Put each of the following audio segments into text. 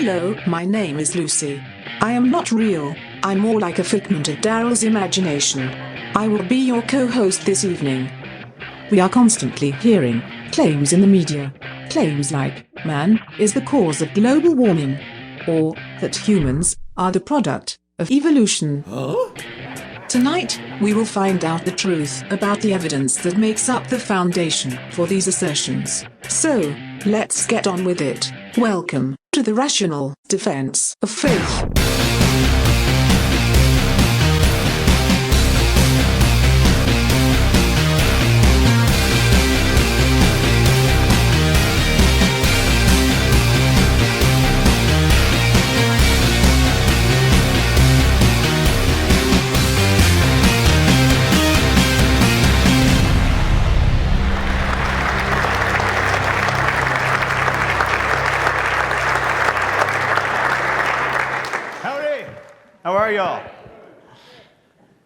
Hello, my name is Lucy. I am not real, I'm more like a figment of Daryl's imagination. I will be your co-host this evening. We are constantly hearing claims in the media. Claims like, man is the cause of global warming. Or that humans are the product of evolution. Huh? Tonight, we will find out the truth about the evidence that makes up the foundation for these assertions. So, let's get on with it. Welcome to the Rational Defense of Faith. How are y'all?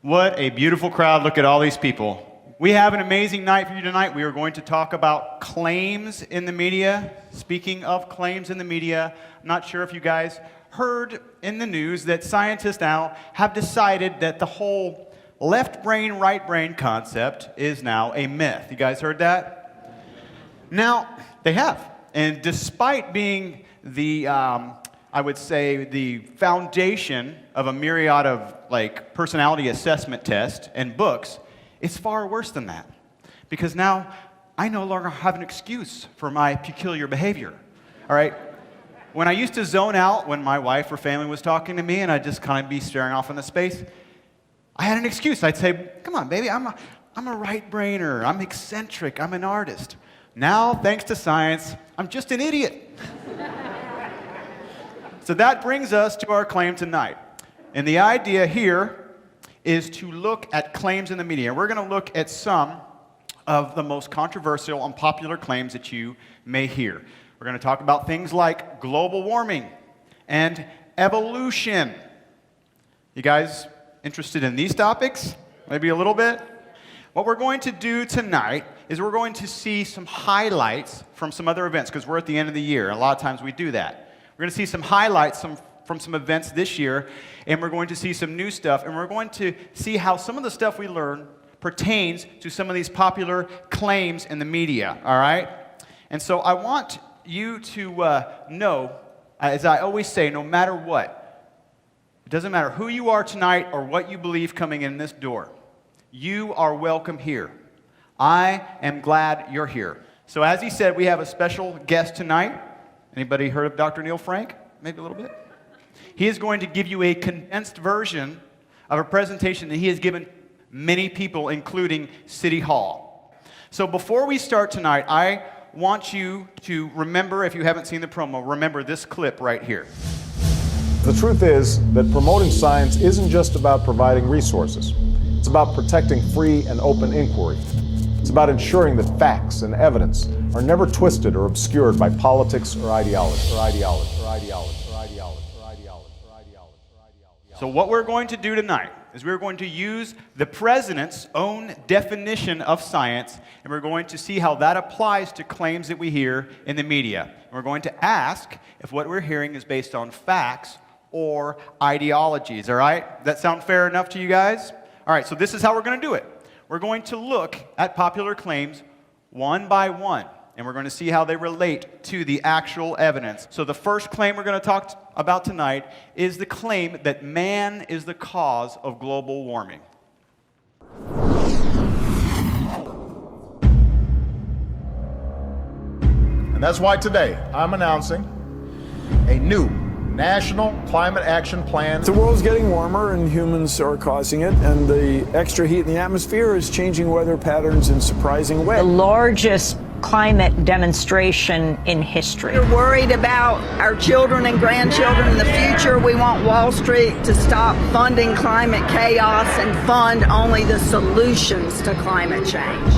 What a beautiful crowd. Look at all these people. We have an amazing night for you tonight. We are going to talk about claims in the media. Speaking of claims in the media, I'm not sure if you guys heard in the news that scientists now have decided that the whole left brain, right brain concept is now a myth. You guys heard that? Now, they have. And despite being the I would say the foundation of a myriad of personality assessment tests and books, it's far worse than that. Because now I no longer have an excuse for my peculiar behavior. All right? When I used to zone out when my wife or family was talking to me and I'd just kind of be staring off into space, I had an excuse. I'd say, come on, baby, I'm a right brainer. I'm eccentric. I'm an artist. Now, thanks to science, I'm just an idiot. So that brings us to our claim tonight. And the idea here is to look at claims in the media. We're going to look at some of the most controversial and popular claims that you may hear. We're going to talk about things like global warming and evolution. You guys interested in these topics? Maybe a little bit? What we're going to do tonight is we're going to see some highlights from some other events, because we're at the end of the year. A lot of times we do that. We're going to see some highlights from some events this year, and we're going to see some new stuff, and we're going to see how some of the stuff we learn pertains to some of these popular claims in the media, all right? And so I want you to know, as I always say, no matter what, it doesn't matter who you are tonight or what you believe coming in this door, you are welcome here. I am glad you're here. So as he said, we have a special guest tonight. Anybody heard of Dr. Neil Frank? Maybe a little bit. He is going to give you a condensed version of a presentation that he has given many people, including City Hall. So before we start tonight, I want you to remember, if you haven't seen the promo, remember this clip right here. The truth is that promoting science isn't just about providing resources. It's about protecting free and open inquiry. It's about ensuring that facts and evidence are never twisted or obscured by politics or ideology. So what we're going to do tonight is we're going to use the president's own definition of science, and we're going to see how that applies to claims that we hear in the media. And we're going to ask if what we're hearing is based on facts or ideologies, all right? Does that sound fair enough to you guys? All right, so this is how we're going to do it. We're going to look at popular claims one by one, and we're going to see how they relate to the actual evidence. So the first claim we're going to talk about tonight is the claim that man is the cause of global warming. And that's why today I'm announcing a new National Climate Action Plan. The world's getting warmer and humans are causing it, and the extra heat in the atmosphere is changing weather patterns in surprising ways. The largest climate demonstration in history. We're worried about our children and grandchildren in the future. We want Wall Street to stop funding climate chaos and fund only the solutions to climate change.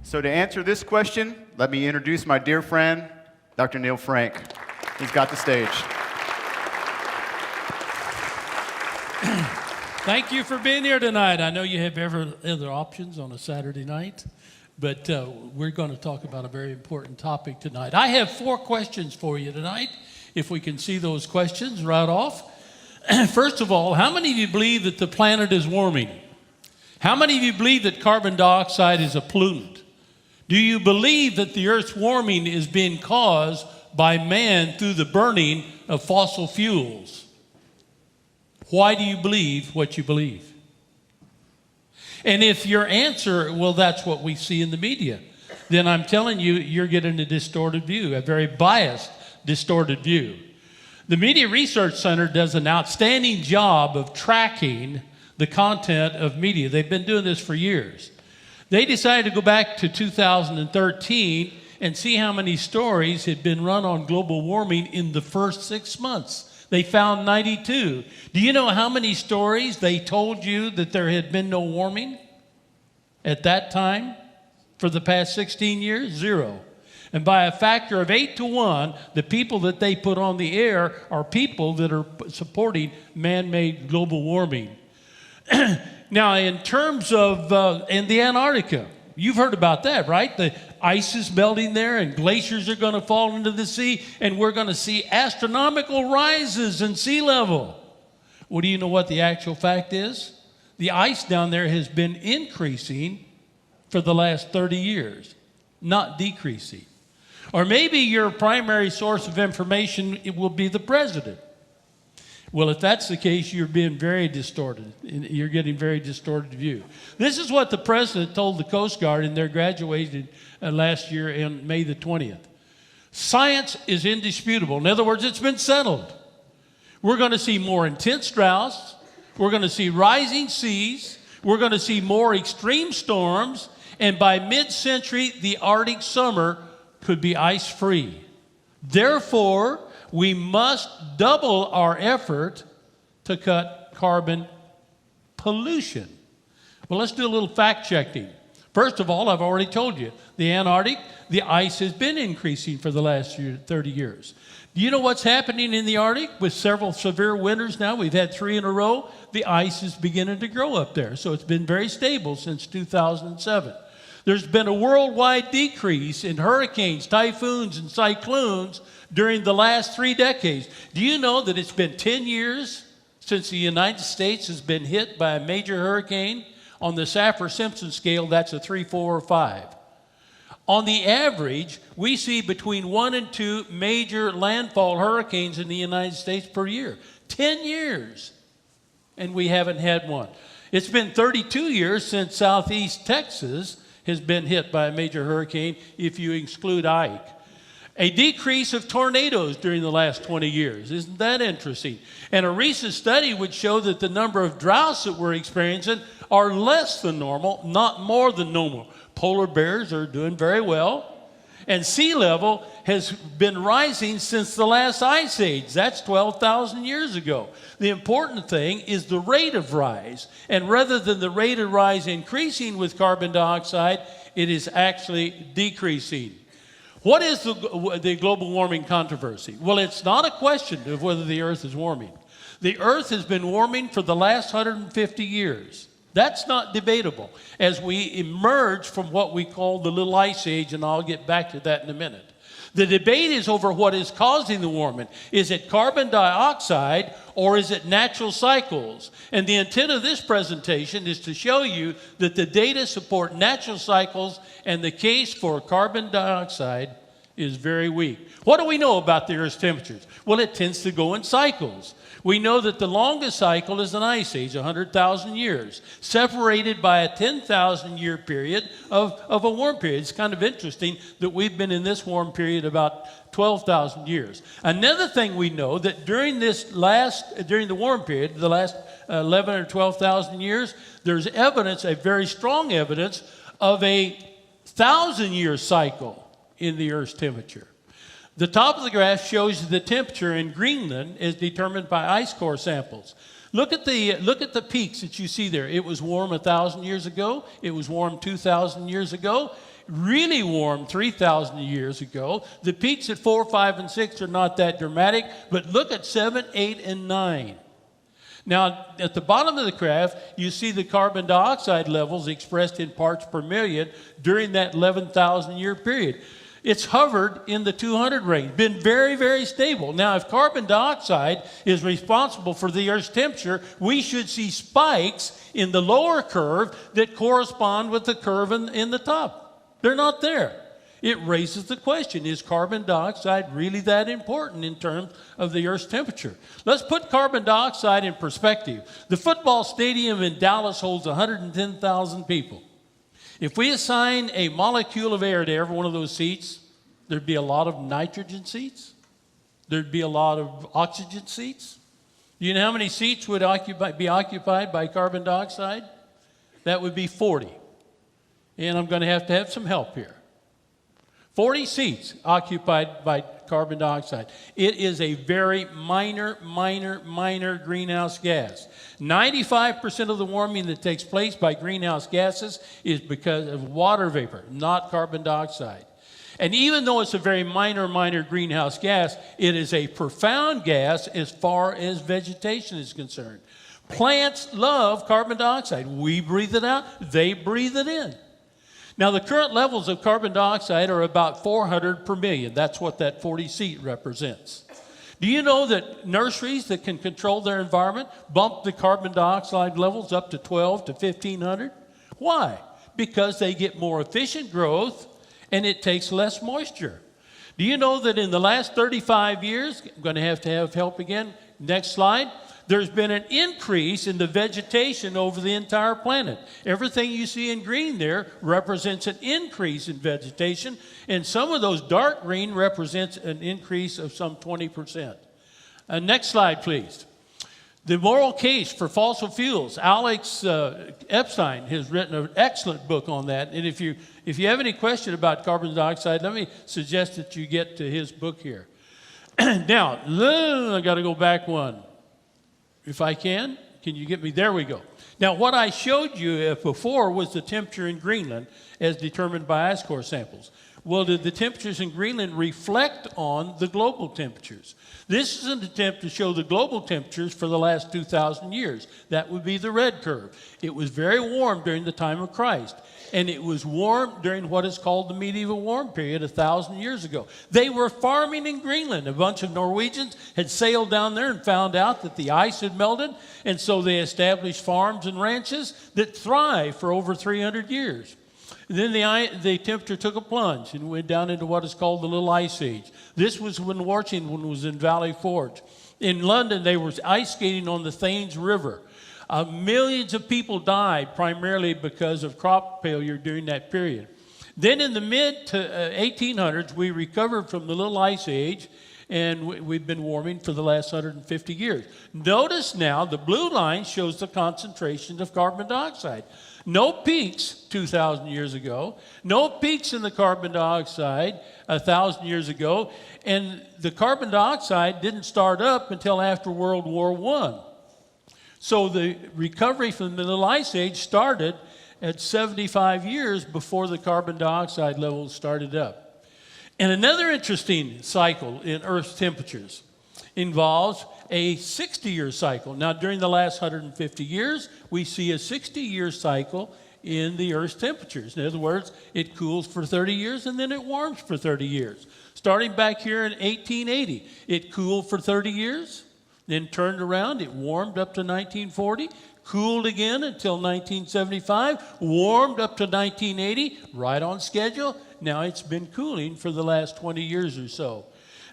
So to answer this question, let me introduce my dear friend, Dr. Neil Frank. He's got the stage. Thank you for being here tonight. I know you have other options on a Saturday night, But we're going to talk about a very important topic tonight. I have 4 questions for you tonight, if we can see those questions right off. First of all, how many of you believe that the planet is warming? How many of you believe that carbon dioxide is a pollutant? Do you believe that the Earth's warming is being caused by man through the burning of fossil fuels? Why do you believe what you believe? And if your answer, well, that's what we see in the media, then I'm telling you, you're getting a distorted view, a very biased, distorted view. The Media Research Center does an outstanding job of tracking the content of media. They've been doing this for years. They decided to go back to 2013 and see how many stories had been run on global warming in the first 6 months. They found 92. Do you know how many stories they told you that there had been no warming at that time for the past 16 years? 0. And by a factor of 8 to 1, the people that they put on the air are people that are supporting man-made global warming. Now, in terms of in the Antarctica, you've heard about that, right? The ice is melting there and glaciers are going to fall into the sea, and we're going to see astronomical rises in sea level. Well, do you know what the actual fact is? The ice down there has been increasing for the last 30 years, not decreasing. Or maybe your primary source of information, it will be the president. Well, if that's the case, you're being very distorted. You're getting very distorted view. This is what the president told the Coast Guard in their graduation last year on May the 20th. Science is indisputable. In other words, it's been settled. We're going to see more intense droughts. We're going to see rising seas. We're going to see more extreme storms. And by mid-century, the Arctic summer could be ice-free. Therefore, we must double our effort to cut carbon pollution. Well, let's do a little fact-checking. First of all, I've already told you, the Antarctic, the ice has been increasing for the last 30 years. Do you know what's happening in the Arctic with several severe winters now? We've had 3 in a row. The ice is beginning to grow up there, so it's been very stable since 2007. There's been a worldwide decrease in hurricanes, typhoons, and cyclones during the last 3 decades. Do you know that it's been 10 years since the United States has been hit by a major hurricane? On the Saffir-Simpson scale, that's a 3, 4, or 5. On the average, we see between 1 and 2 major landfall hurricanes in the United States per year. 10 years, and we haven't had one. It's been 32 years since Southeast Texas has been hit by a major hurricane, if you exclude Ike. A decrease of tornadoes during the last 20 years. Isn't that interesting? And a recent study would show that the number of droughts that we're experiencing are less than normal, not more than normal. Polar bears are doing very well. And sea level has been rising since the last ice age. That's 12,000 years ago. The important thing is the rate of rise. And rather than the rate of rise increasing with carbon dioxide, it is actually decreasing. What is the global warming controversy? Well, it's not a question of whether the Earth is warming. The Earth has been warming for the last 150 years. That's not debatable as we emerge from what we call the Little Ice Age, and I'll get back to that in a minute. The debate is over what is causing the warming. Is it carbon dioxide or is it natural cycles? And the intent of this presentation is to show you that the data support natural cycles and the case for carbon dioxide is very weak. What do we know about the Earth's temperatures? Well, it tends to go in cycles. We know that the longest cycle is an ice age, 100,000 years, separated by a 10,000-year period of a warm period. It's kind of interesting that we've been in this warm period about 12,000 years. Another thing we know that during the warm period, the last 11 or 12,000 years, there's evidence, a very strong evidence, of a 1,000-year cycle in the Earth's temperature. The top of the graph shows the temperature in Greenland is determined by ice core samples. Look at the peaks that you see there. It was warm 1,000 years ago. It was warm 2,000 years ago. Really warm 3,000 years ago. The peaks at 4, 5, and 6 are not that dramatic, but look at 7, 8, and 9. Now, at the bottom of the graph, you see the carbon dioxide levels expressed in parts per million during that 11,000 year period. It's hovered in the 200 range, been very, very stable. Now, if carbon dioxide is responsible for the Earth's temperature, we should see spikes in the lower curve that correspond with the curve in the top. They're not there. It raises the question, is carbon dioxide really that important in terms of the Earth's temperature? Let's put carbon dioxide in perspective. The football stadium in Dallas holds 110,000 people. If we assign a molecule of air to every one of those seats, there'd be a lot of nitrogen seats. There'd be a lot of oxygen seats. Do you know how many seats would be occupied by carbon dioxide? That would be 40. And I'm going to have some help here. 40 seats occupied by carbon dioxide. It is a very minor greenhouse gas. 95% of the warming that takes place by greenhouse gases is because of water vapor, not carbon dioxide. And even though it's a very minor greenhouse gas, it is a profound gas as far as vegetation is concerned. Plants love carbon dioxide. We breathe it out, they breathe it in. Now, the current levels of carbon dioxide are about 400 per million. That's what that 40 seat represents. Do you know that nurseries that can control their environment bump the carbon dioxide levels up to 12 to 1,500? Why? Because they get more efficient growth and it takes less moisture. Do you know that in the last 35 years, I'm going to have help again, next slide, there's been an increase in the vegetation over the entire planet. Everything you see in green there represents an increase in vegetation, and some of those dark green represents an increase of some 20%. Next slide, please. The moral case for fossil fuels. Alex Epstein has written an excellent book on that, and if you have any question about carbon dioxide, let me suggest that you get to his book here. Now, I got to go back one. If I can you get me? There we go. Now, what I showed you before was the temperature in Greenland as determined by ice core samples. Well, did the temperatures in Greenland reflect on the global temperatures? This is an attempt to show the global temperatures for the last 2,000 years. That would be the red curve. It was very warm during the time of Christ, and it was warm during what is called the medieval warm period 1,000 years ago. They were farming in Greenland. A bunch of Norwegians had sailed down there and found out that the ice had melted, and so they established farms and ranches that thrived for over 300 years. Then the temperature took a plunge and went down into what is called the Little Ice Age. This was when Washington was in Valley Forge. In London, they were ice skating on the Thames River. Millions of people died primarily because of crop failure during that period. Then in the mid to 1800s, we recovered from the Little Ice Age, and we've been warming for the last 150 years. Notice now the blue line shows the concentration of carbon dioxide. No peaks 2,000 years ago, no peaks in the carbon dioxide 1,000 years ago, and the carbon dioxide didn't start up until after World War I. So the recovery from the Little Ice Age started at 75 years before the carbon dioxide levels started up. And another interesting cycle in Earth's temperatures involves a 60-year cycle. Now, during the last 150 years, we see a 60-year cycle in the Earth's temperatures. In other words, it cools for 30 years and then it warms for 30 years. Starting back here in 1880, it cooled for 30 years, then turned around, it warmed up to 1940, cooled again until 1975, warmed up to 1980, right on schedule. Now it's been cooling for the last 20 years or so.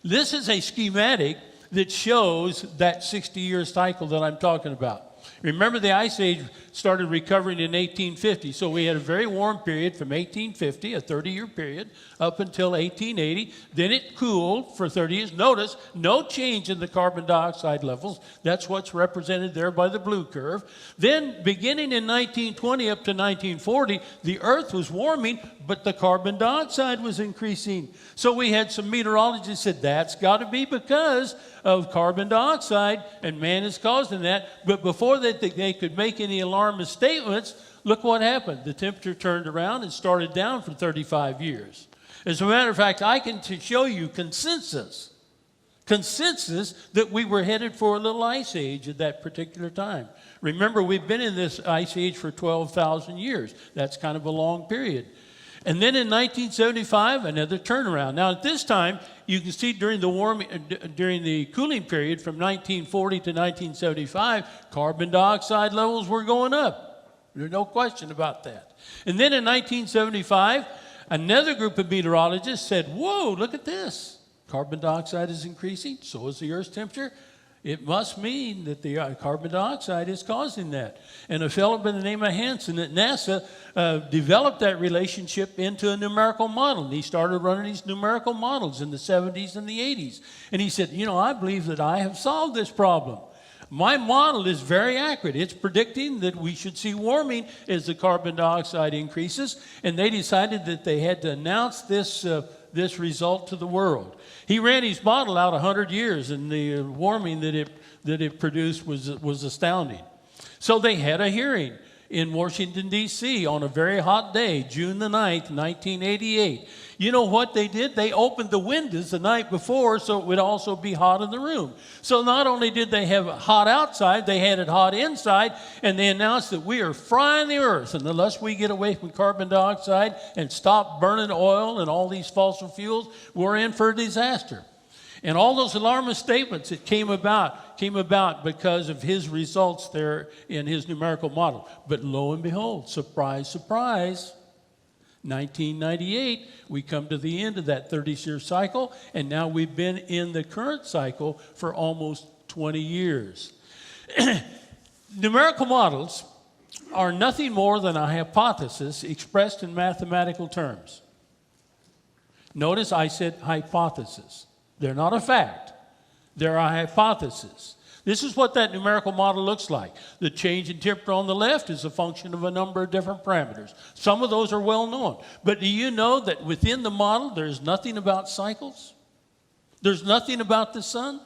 This is a schematic that shows that 60-year cycle that I'm talking about. Remember, the Ice Age started recovering in 1850, so we had a very warm period from 1850, a 30-year period, up until 1880. Then it cooled for 30 years. Notice, no change in the carbon dioxide levels. That's what's represented there by the blue curve. Then, beginning in 1920 up to 1940, the Earth was warming, but the carbon dioxide was increasing. So we had some meteorologists said, that's got to be because of carbon dioxide, and man is causing that. But before they could make any alarmist statements, look what happened. The temperature turned around and started down for 35 years. As a matter of fact, I can show you consensus consensus that we were headed for a little ice age at that particular time. Remember, we've been in this ice age for 12,000 years. That's kind of a long period. And then in 1975, another turnaround. Now, at this time, you can see during the cooling period from 1940 to 1975, carbon dioxide levels were going up. There's no question about that. And then in 1975, another group of meteorologists said, whoa, look at this. Carbon dioxide is increasing, so is the Earth's temperature. It must mean that the carbon dioxide is causing that. And a fellow by the name of Hansen at NASA developed that relationship into a numerical model. And he started running these numerical models in the 70s and the 80s. And he said, you know, I believe that I have solved this problem. My model is very accurate. It's predicting that we should see warming as the carbon dioxide increases. And they decided that they had to announce this result to the world. He ran his model out 100 years, and the warming that it produced was astounding. So they had a hearing in Washington, D.C. on a very hot day, June the 9th, 1988. You know what they did? They opened the windows the night before so it would also be hot in the room. So not only did they have it hot outside, they had it hot inside, and they announced that we are frying the earth, and unless we get away from carbon dioxide and stop burning oil and all these fossil fuels, we're in for a disaster. And all those alarmist statements that came about because of his results there in his numerical model. But lo and behold, surprise, surprise, 1998, we come to the end of that 30-year cycle, and now we've been in the current cycle for almost 20 years. Numerical models are nothing more than a hypothesis expressed in mathematical terms. Notice I said hypothesis. They're not a fact. They're a hypothesis. This is what that numerical model looks like. The change in temperature on the left is a function of a number of different parameters. Some of those are well known. But do you know that within the model there's nothing about cycles? There's nothing about the sun?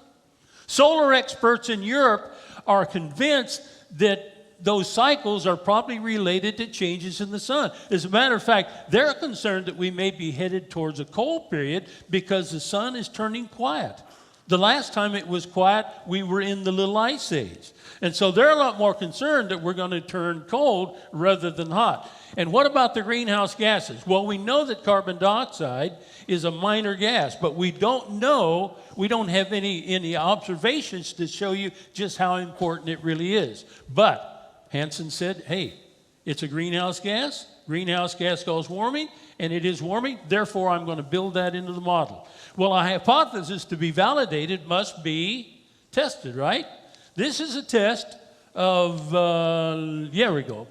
Solar experts in Europe are convinced that those cycles are probably related to changes in the sun. As a matter of fact, they're concerned that we may be headed towards a cold period because the sun is turning quiet. The last time it was quiet, we were in the little ice age. And so they're a lot more concerned that we're going to turn cold rather than hot. And what about the greenhouse gases? Well, we know that carbon dioxide is a minor gas, but we don't have any observations to show you just how important it really is. But Hansen said, hey, it's a greenhouse gas. Greenhouse gas causes warming, and it is warming. Therefore, I'm going to build that into the model. Well, a hypothesis to be validated must be tested, right? This is a test of, here we go.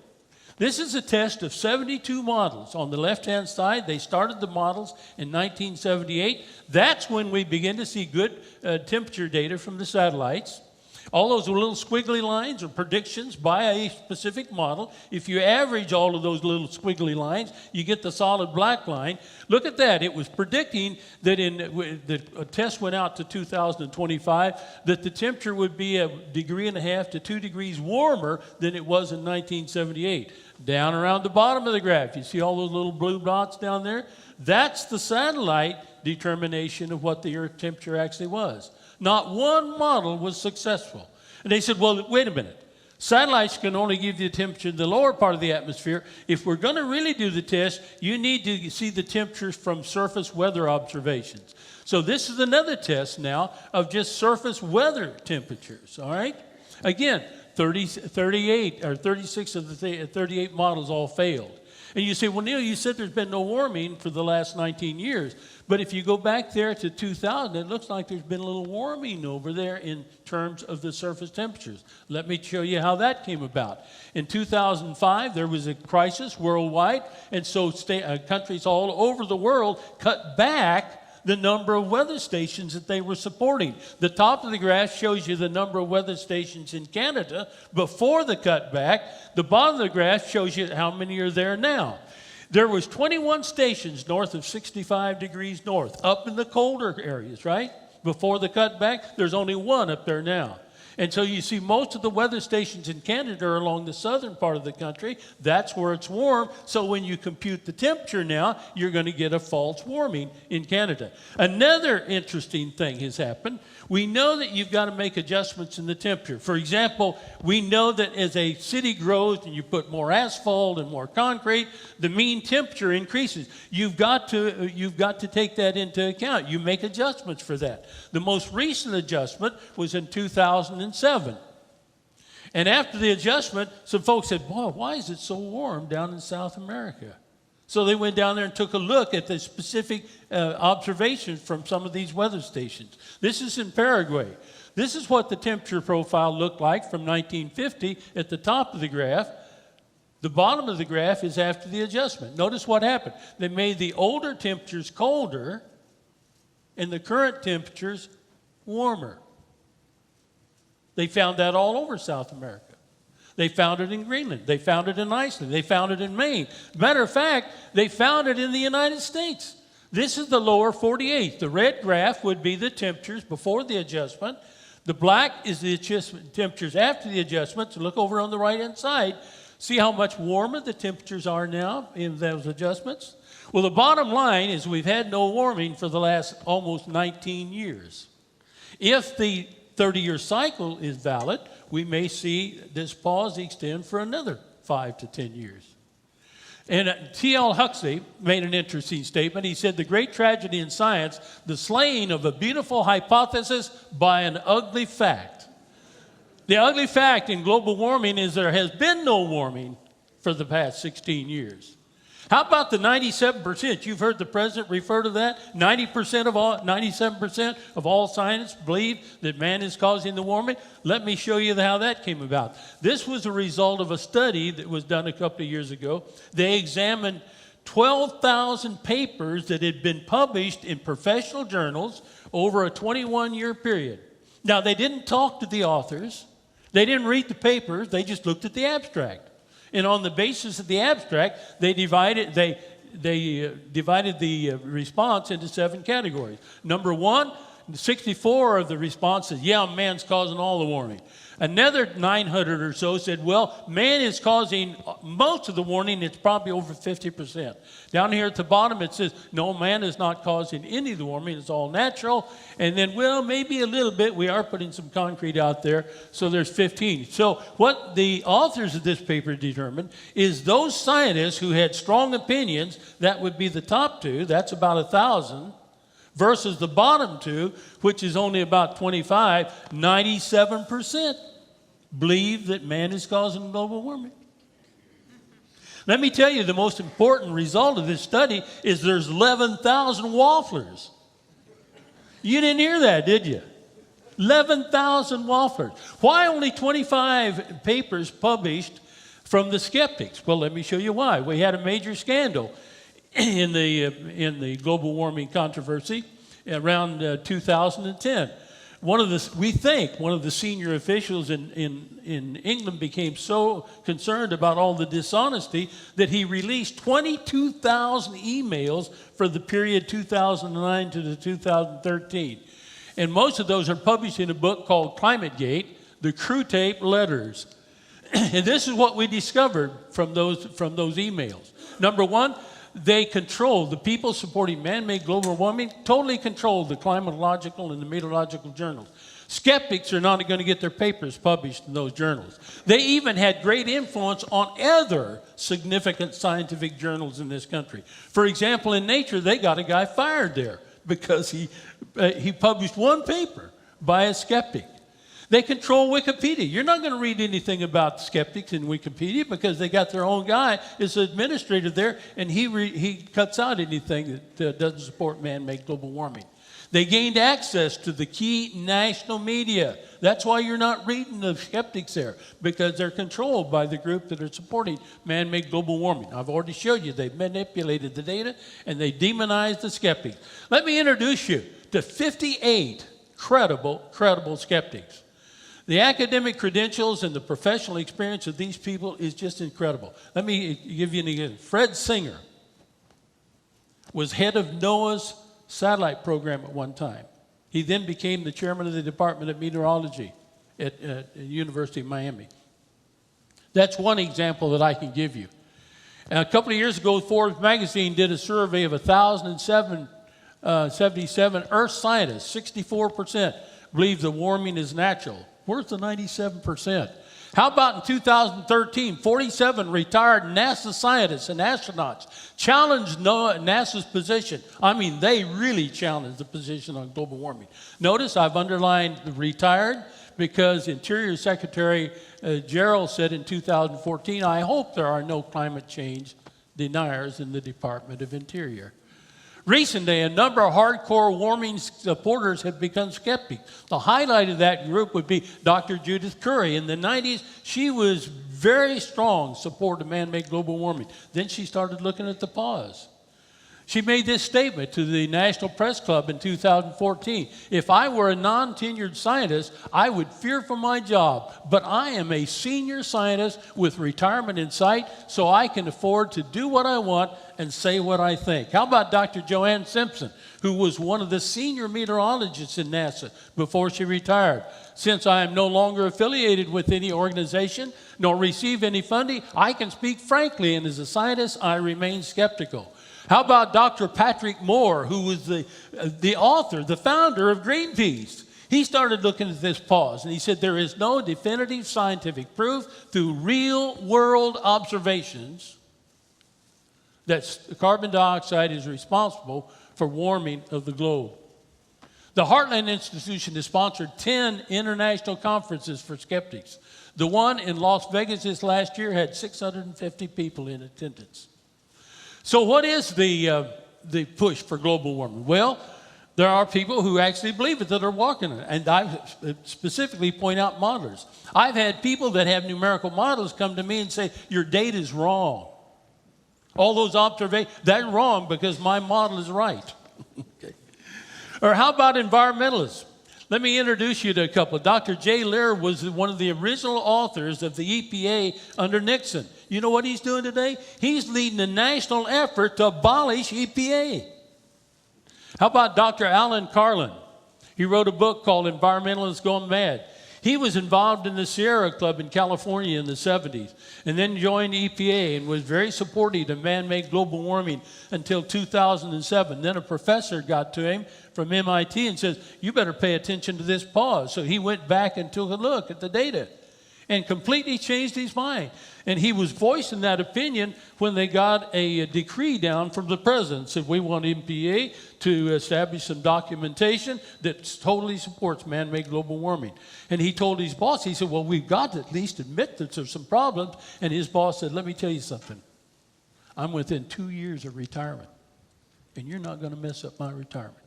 This is a test of 72 models. On the left-hand side, they started the models in 1978. That's when we begin to see good temperature data from the satellites. All those little squiggly lines are predictions by a specific model. If you average all of those little squiggly lines, you get the solid black line. Look at that. It was predicting that a test went out to 2025, that the temperature would be 1.5 degrees to 2 degrees warmer than it was in 1978. Down around the bottom of the graph, you see all those little blue dots down there? That's the satellite determination of what the Earth temperature actually was. Not one model was successful. And they said, well, wait a minute. Satellites can only give you the temperature in the lower part of the atmosphere. If we're going to really do the test, you need to see the temperatures from surface weather observations. So this is another test now of just surface weather temperatures, all right? Again, 36 of the 38 models all failed. And you say, well, Neil, you said there's been no warming for the last 19 years. But if you go back there to 2000, it looks like there's been a little warming over there in terms of the surface temperatures. Let me show you how that came about. In 2005, there was a crisis worldwide, and so countries all over the world cut back the number of weather stations that they were supporting. The top of the graph shows you the number of weather stations in Canada before the cutback. The bottom of the graph shows you how many are there now. There was 21 stations north of 65 degrees north, up in the colder areas, right? Before the cutback, there's only one up there now. And so you see most of the weather stations in Canada are along the southern part of the country. That's where it's warm. So when you compute the temperature now, you're going to get a false warming in Canada. Another interesting thing has happened. We know that you've got to make adjustments in the temperature. For example, we know that as a city grows and you put more asphalt and more concrete, the mean temperature increases. You've got to take that into account. You make adjustments for that. The most recent adjustment was in 2007. And after the adjustment, some folks said, boy, why is it so warm down in South America? So they went down there and took a look at the specific observations from some of these weather stations. This is in Paraguay. This is what the temperature profile looked like from 1950 at the top of the graph. The bottom of the graph is after the adjustment. Notice what happened. They made the older temperatures colder and the current temperatures warmer. They found that all over South America. They found it in Greenland. They found it in Iceland. They found it in Maine. Matter of fact, they found it in the United States. This is the lower 48. The red graph would be the temperatures before the adjustment. The black is the temperatures after the adjustment. So look over on the right-hand side. See how much warmer the temperatures are now in those adjustments? Well, the bottom line is we've had no warming for the last almost 19 years. If the 30-year cycle is valid, we may see this pause extend for another 5 to 10 years. And T.L. Huxley made an interesting statement. He said, the great tragedy in science, the slaying of a beautiful hypothesis by an ugly fact. The ugly fact in global warming is there has been no warming for the past 16 years. How about the 97%? You've heard the president refer to that. 97% of all scientists believe that man is causing the warming. Let me show you how that came about. This was a result of a study that was done a couple of years ago. They examined 12,000 papers that had been published in professional journals over a 21-year period. Now, they didn't talk to the authors. They didn't read the papers. They just looked at the abstract. And on the basis of the abstract, they divided the response into 7 categories. Number 1, 64 of the responses, yeah, man's causing all the warming. Another 900 or so said, well, man is causing most of the warming. It's probably over 50%. Down here at the bottom, it says, no, man is not causing any of the warming. It's all natural. And then, well, maybe a little bit. We are putting some concrete out there. So there's 15. So what the authors of this paper determined is those scientists who had strong opinions, that would be the top 2, that's about 1,000, versus the bottom 2, which is only about 25, 97% believe that man is causing global warming. Let me tell you, the most important result of this study is there's 11,000 wafflers. You didn't hear that, did you? 11,000 wafflers. Why only 25 papers published from the skeptics? Well, let me show you why. We had a major scandal in the global warming controversy around 2010. We think one of the senior officials in England became so concerned about all the dishonesty that he released 22,000 emails for the period 2009 to 2013. And most of those are published in a book called Climategate, the Crew Tape Letters. And this is what we discovered from those emails. Number 1, they control, the people supporting man-made global warming totally control the climatological and the meteorological journals. Skeptics are not going to get their papers published in those journals. They even had great influence on other significant scientific journals in this country. For example, in Nature, they got a guy fired there because he published one paper by a skeptic. They control Wikipedia. You're not going to read anything about skeptics in Wikipedia because they got their own guy as administrator there, and he cuts out anything that doesn't support man-made global warming. They gained access to the key national media. That's why you're not reading the skeptics there, because they're controlled by the group that are supporting man-made global warming. I've already showed you they've manipulated the data, and they demonized the skeptics. Let me introduce you to 58 credible skeptics. The academic credentials and the professional experience of these people is just incredible. Let me give you an example. Fred Singer was head of NOAA's satellite program at one time. He then became the chairman of the Department of Meteorology at University of Miami. That's one example that I can give you. A couple of years ago, Forbes magazine did a survey of 1,077 Earth scientists. 64% believe the warming is natural. Where's the 97%? How about in 2013, 47 retired NASA scientists and astronauts challenged NASA's position. I mean, they really challenged the position on global warming. Notice I've underlined the retired because Interior Secretary Gerald said in 2014, I hope there are no climate change deniers in the Department of Interior. Recently, a number of hardcore warming supporters have become skeptics. The highlight of that group would be Dr. Judith Curry. In the 90s, she was very strong support of man-made global warming. Then she started looking at the pause. She made this statement to the National Press Club in 2014. If I were a non-tenured scientist, I would fear for my job. But I am a senior scientist with retirement in sight, so I can afford to do what I want and say what I think. How about Dr. Joanne Simpson, who was one of the senior meteorologists in NASA before she retired? Since I am no longer affiliated with any organization nor receive any funding, I can speak frankly, and as a scientist, I remain skeptical. How about Dr. Patrick Moore, who was the author, the founder of Greenpeace? He started looking at this pause, and he said there is no definitive scientific proof through real-world observations that carbon dioxide is responsible for warming of the globe. The Heartland Institution has sponsored 10 international conferences for skeptics. The one in Las Vegas this last year had 650 people in attendance. So what is the push for global warming? Well, there are people who actually believe it that are walking it. And I specifically point out modelers. I've had people that have numerical models come to me and say, your data is wrong. All those observations, they're wrong because my model is right. Okay. Or how about environmentalists? Let me introduce you to a couple. Dr. Jay Lehr was one of the original authors of the EPA under Nixon. You know what he's doing today? He's leading a national effort to abolish EPA. How about Dr. Alan Carlin? He wrote a book called Environmentalists Gone Mad. He was involved in the Sierra Club in California in the 70s and then joined EPA and was very supportive of man-made global warming until 2007. Then a professor got to him from MIT and says, you better pay attention to this pause. So he went back and took a look at the data and completely changed his mind. And he was voicing that opinion when they got a decree down from the president. Said, we want EPA to establish some documentation that totally supports man-made global warming. And he told his boss, he said, well, we've got to at least admit that there's some problems. And his boss said, let me tell you something. I'm within 2 years of retirement, and you're not going to mess up my retirement.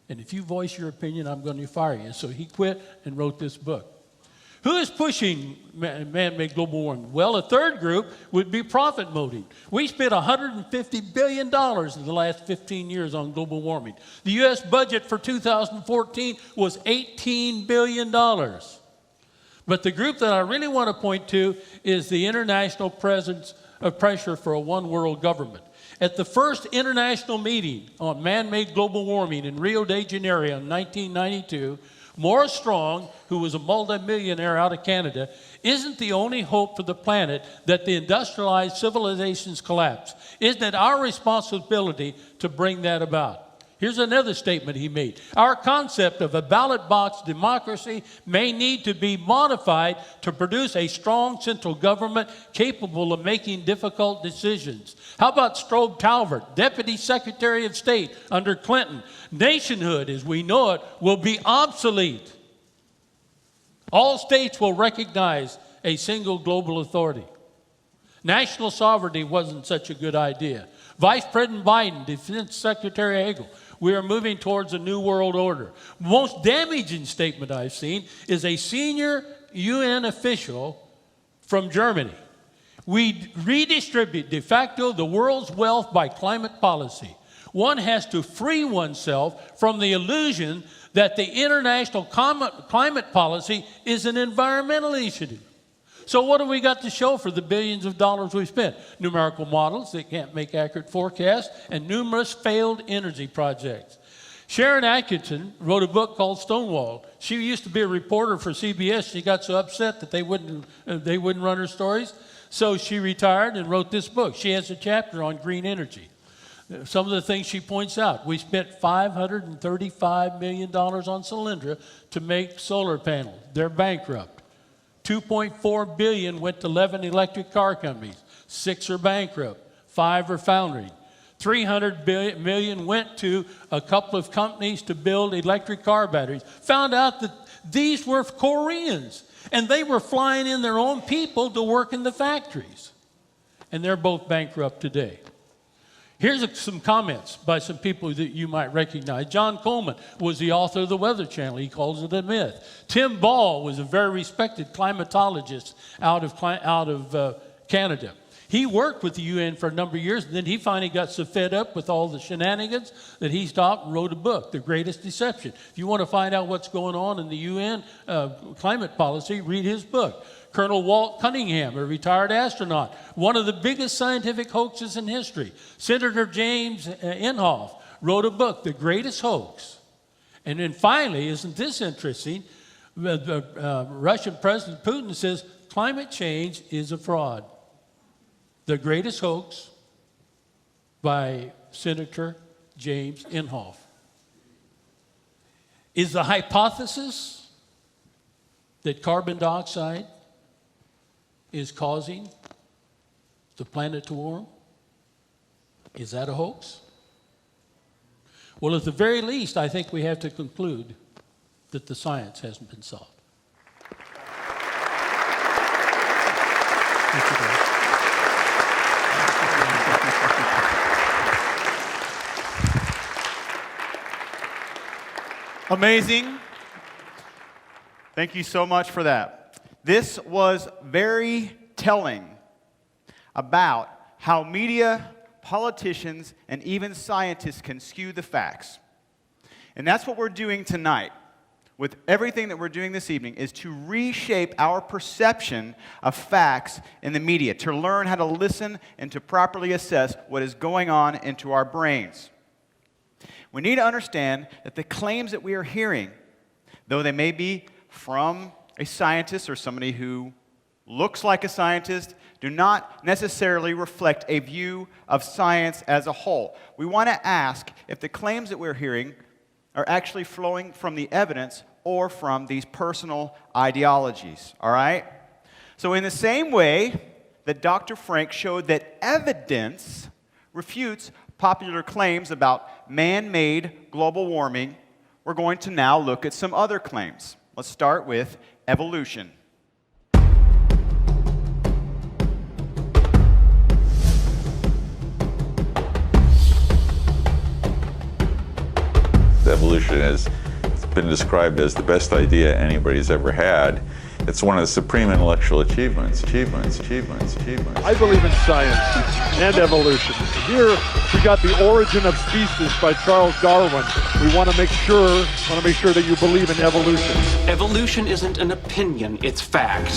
And if you voice your opinion, I'm going to fire you. So he quit and wrote this book. Who is pushing man-made global warming? Well, a third group would be profit motive. We spent $150 billion in the last 15 years on global warming. The U.S. budget for 2014 was $18 billion. But the group that I really want to point to is the international presence of pressure for a one-world government. At the first international meeting on man-made global warming in Rio de Janeiro in 1992, Morris Strong, who was a multimillionaire out of Canada, isn't the only hope for the planet that the industrialized civilizations collapse. Isn't it our responsibility to bring that about? Here's another statement he made. Our concept of a ballot box democracy may need to be modified to produce a strong central government capable of making difficult decisions. How about Strobe Talbert, Deputy Secretary of State under Clinton? Nationhood, as we know it, will be obsolete. All states will recognize a single global authority. National sovereignty wasn't such a good idea. Vice President Biden, Defense Secretary Hagel, we are moving towards a new world order. Most damaging statement I've seen is a senior UN official from Germany. We redistribute de facto the world's wealth by climate policy. One has to free oneself from the illusion that the international climate policy is an environmental initiative. So what do we got to show for the billions of dollars we spent? Numerical models that can't make accurate forecasts and numerous failed energy projects. Sharon Atkinson wrote a book called Stonewall. She used to be a reporter for CBS. She got so upset that they wouldn't run her stories. So she retired and wrote this book. She has a chapter on green energy. Some of the things she points out: we spent $535 million on Solyndra to make solar panels. They're bankrupt. $2.4 billion went to 11 electric car companies. 6 are bankrupt. 5 are foundering. $300 million went to a couple of companies to build electric car batteries. Found out that these were Koreans, and they were flying in their own people to work in the factories. And they're both bankrupt today. Here's some comments by some people that you might recognize. John Coleman was the author of the Weather Channel. He calls it a myth. Tim Ball was a very respected climatologist out of Canada. He worked with the UN for a number of years, and then he finally got so fed up with all the shenanigans that he stopped and wrote a book, The Greatest Deception. If you want to find out what's going on in the UN climate policy, read his book. Colonel Walt Cunningham, a retired astronaut, one of the biggest scientific hoaxes in history. Senator James Inhofe wrote a book, The Greatest Hoax. And then finally, isn't this interesting? The Russian President Putin says climate change is a fraud. The Greatest Hoax by Senator James Inhofe. Is the hypothesis that carbon dioxide is causing the planet to warm? Is that a hoax? Well, at the very least, I think we have to conclude that the science hasn't been solved. Thank you, Dave. Amazing. Thank you so much for that. This was very telling about how media, politicians, and even scientists can skew the facts. And that's what we're doing tonight with everything that we're doing this evening, is to reshape our perception of facts in the media, to learn how to listen and to properly assess what is going on into our brains. We need to understand that the claims that we are hearing, though they may be from a scientist or somebody who looks like a scientist, do not necessarily reflect a view of science as a whole. We want to ask if the claims that we're hearing are actually flowing from the evidence or from these personal ideologies, all right? So in the same way that Dr. Frank showed that evidence refutes popular claims about man-made global warming, we're going to now look at some other claims. Let's start with evolution. Evolution has been described as the best idea anybody's ever had. It's one of the supreme intellectual achievements. I believe in science and evolution. Here we got The Origin of Species by Charles Darwin. We want to make sure that you believe in evolution. Evolution isn't an opinion, it's fact.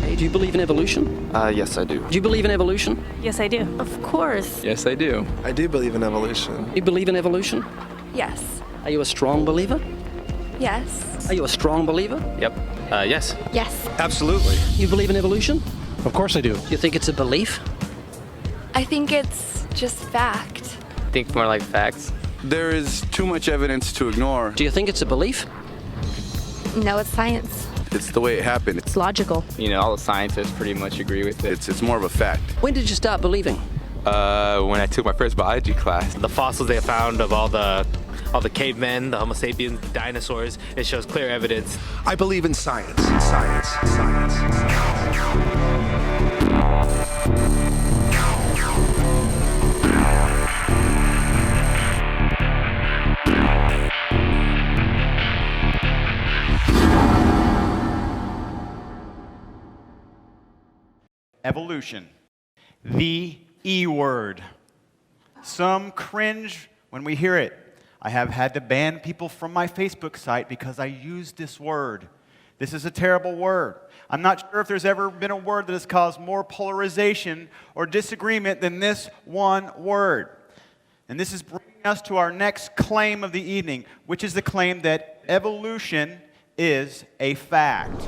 Hey, do you believe in evolution? Yes, I do. Do you believe in evolution? Yes, I do. Of course. Yes, I do. I do believe in evolution. You believe in evolution? Yes. Are you a strong believer? Yes. Are you a strong believer? Yep. Yes. Yes. Absolutely. You believe in evolution? Of course I do. Do you think it's a belief? I think it's just fact. I think more like facts. There is too much evidence to ignore. Do you think it's a belief? No, it's science. It's the way it happened. It's logical. You know, all the scientists pretty much agree with it. It's more of a fact. When did you start believing? When I took my first biology class. The fossils they found of all the cavemen, the Homo sapiens, dinosaurs, it shows clear evidence. I believe in science. Science. Evolution. The E word. Some cringe when we hear it. I have had to ban people from my Facebook site because I used this word. This is a terrible word. I'm not sure if there's ever been a word that has caused more polarization or disagreement than this one word. And this is bringing us to our next claim of the evening, which is the claim that evolution is a fact.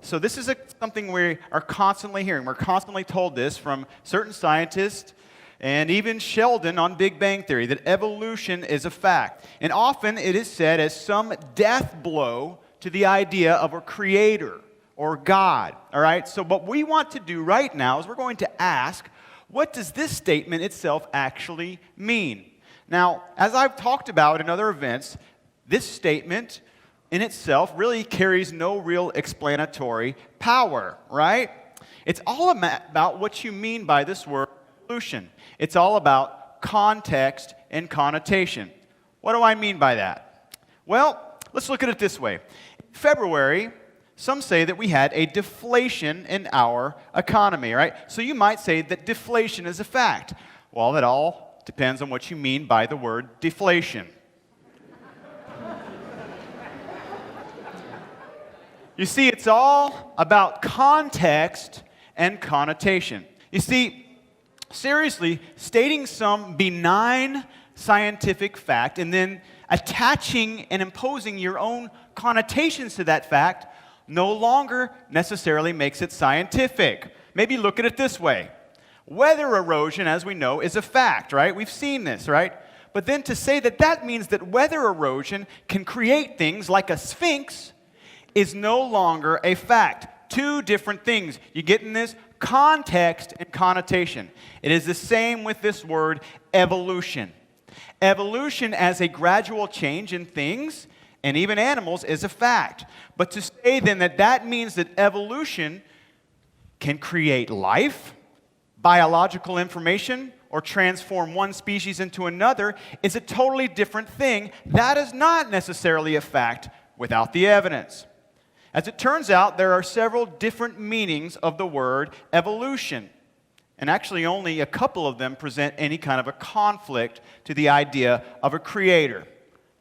So this is something we are constantly hearing. We're constantly told this from certain scientists and even Sheldon on Big Bang Theory, that evolution is a fact. And often it is said as some death blow to the idea of a creator or God. All right? So what we want to do right now is we're going to ask, what does this statement itself actually mean? Now, as I've talked about in other events, this statement in itself really carries no real explanatory power, right? It's all about what you mean by this word evolution. It's all about context and connotation. What do I mean by that? Well, let's look at it this way. In February, some say that we had a deflation in our economy, right? So you might say that deflation is a fact. Well, that all depends on what you mean by the word deflation. You see, it's all about context and connotation. You see, seriously, stating some benign scientific fact and then attaching and imposing your own connotations to that fact no longer necessarily makes it scientific. Maybe look at it this way. Weather erosion, as we know, is a fact, right? We've seen this, right? But then to say that that means that weather erosion can create things like a sphinx is no longer a fact. Two different things. You getting this? Context and connotation. It is the same with this word evolution. Evolution as a gradual change in things and even animals is a fact. But to say then that that means that evolution can create life, biological information, or transform one species into another is a totally different thing. That is not necessarily a fact without the evidence. As it turns out, there are several different meanings of the word evolution. And actually only a couple of them present any kind of a conflict to the idea of a creator.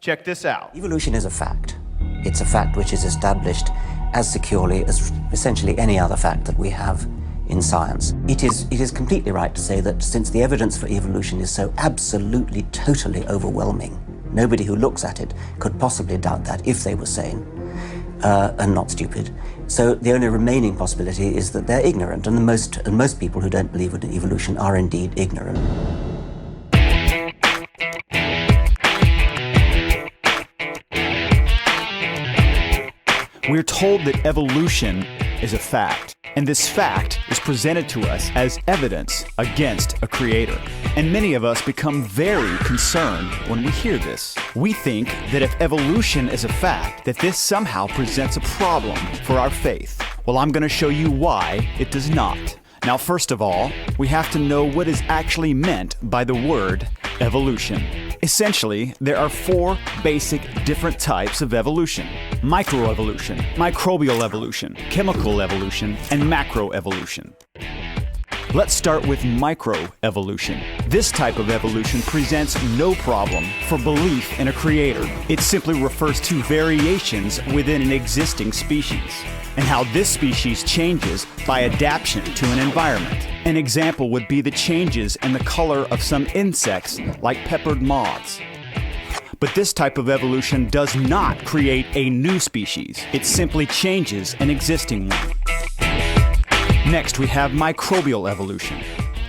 Check this out. Evolution is a fact. It's a fact which is established as securely as essentially any other fact that we have in science. It is completely right to say that since the evidence for evolution is so absolutely, totally overwhelming, nobody who looks at it could possibly doubt that if they were sane. And not stupid. So the only remaining possibility is that they're ignorant, and most people who don't believe in evolution are indeed ignorant. We're told that evolution is a fact, and this fact is presented to us as evidence against a creator. And many of us become very concerned when we hear this. We think that if evolution is a fact, that this somehow presents a problem for our faith. Well, I'm going to show you why it does not. Now, first of all, we have to know what is actually meant by the word evolution. Essentially, there are four basic different types of evolution: microevolution, microbial evolution, chemical evolution, and macroevolution. Let's start with microevolution. This type of evolution presents no problem for belief in a creator. It simply refers to variations within an existing species and how this species changes by adaptation to an environment. An example would be the changes in the color of some insects like peppered moths. But this type of evolution does not create a new species. It simply changes an existing one. Next, we have microbial evolution.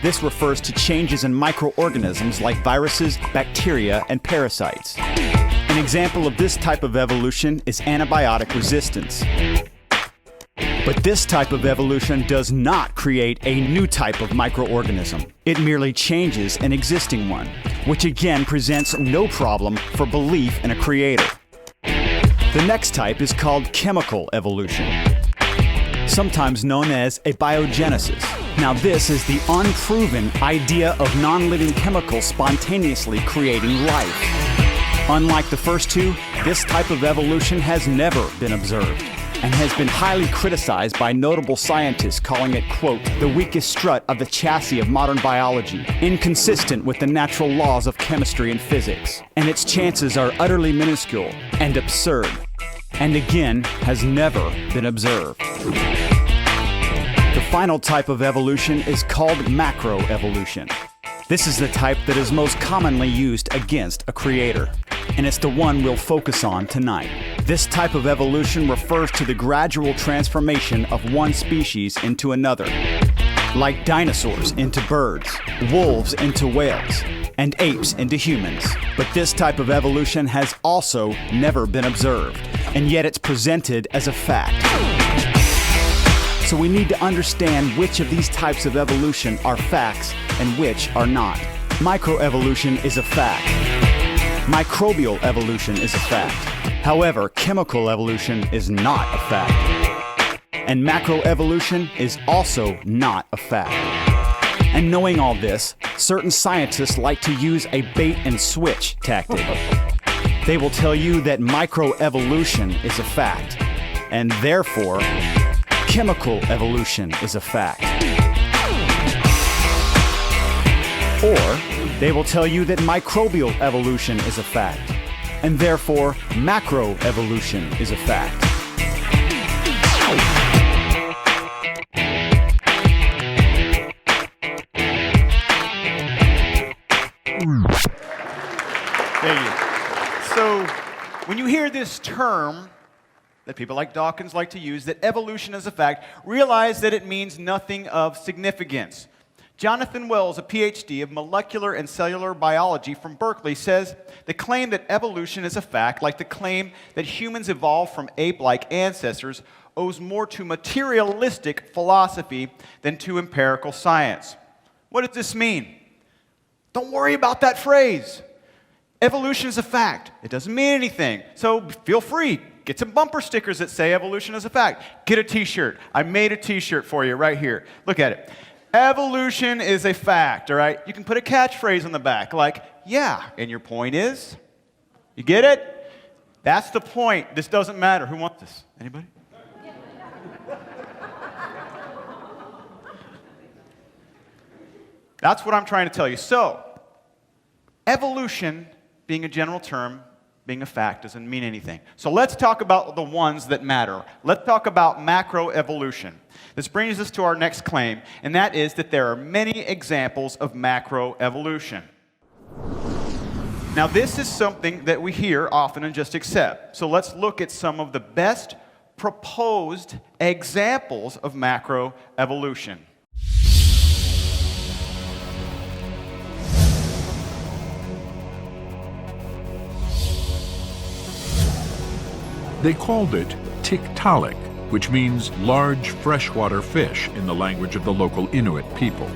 This refers to changes in microorganisms like viruses, bacteria, and parasites. An example of this type of evolution is antibiotic resistance. But this type of evolution does not create a new type of microorganism. It merely changes an existing one, which again presents no problem for belief in a creator. The next type is called chemical evolution, sometimes known as abiogenesis. Now this is the unproven idea of non-living chemicals spontaneously creating life. Unlike the first two, this type of evolution has never been observed and has been highly criticized by notable scientists, calling it, quote, the weakest strut of the chassis of modern biology, inconsistent with the natural laws of chemistry and physics, and its chances are utterly minuscule and absurd, and again has never been observed. The final type of evolution is called macroevolution. This is the type that is most commonly used against a creator, and it's the one we'll focus on tonight. This type of evolution refers to the gradual transformation of one species into another, like dinosaurs into birds, wolves into whales, and apes into humans. But this type of evolution has also never been observed, and yet it's presented as a fact. So we need to understand which of these types of evolution are facts and which are not. Microevolution is a fact. Microbial evolution is a fact. However, chemical evolution is not a fact. And macroevolution is also not a fact. And knowing all this, certain scientists like to use a bait and switch tactic. They will tell you that microevolution is a fact, and therefore, chemical evolution is a fact. Or they will tell you that microbial evolution is a fact, and therefore macroevolution is a fact. Thank you. So, when you hear this term that people like Dawkins like to use, that evolution is a fact, realize that it means nothing of significance. Jonathan Wells, a PhD of molecular and cellular biology from Berkeley, says the claim that evolution is a fact, like the claim that humans evolved from ape-like ancestors, owes more to materialistic philosophy than to empirical science. What does this mean? Don't worry about that phrase. Evolution is a fact. It doesn't mean anything. So feel free. Get some bumper stickers that say evolution is a fact. Get a t-shirt. I made a t-shirt for you right here. Look at it. Evolution is a fact, all right? You can put a catchphrase on the back like, yeah, and your point is? You get it? That's the point. This doesn't matter. Who wants this? Anybody? That's what I'm trying to tell you. So, evolution, being a general term, being a fact, doesn't mean anything. So let's talk about the ones that matter. Let's talk about macroevolution. This brings us to our next claim, and that is that there are many examples of macroevolution. Now, this is something that we hear often and just accept. So let's look at some of the best proposed examples of macroevolution. They called it tiktaalik, which means large freshwater fish in the language of the local Inuit people.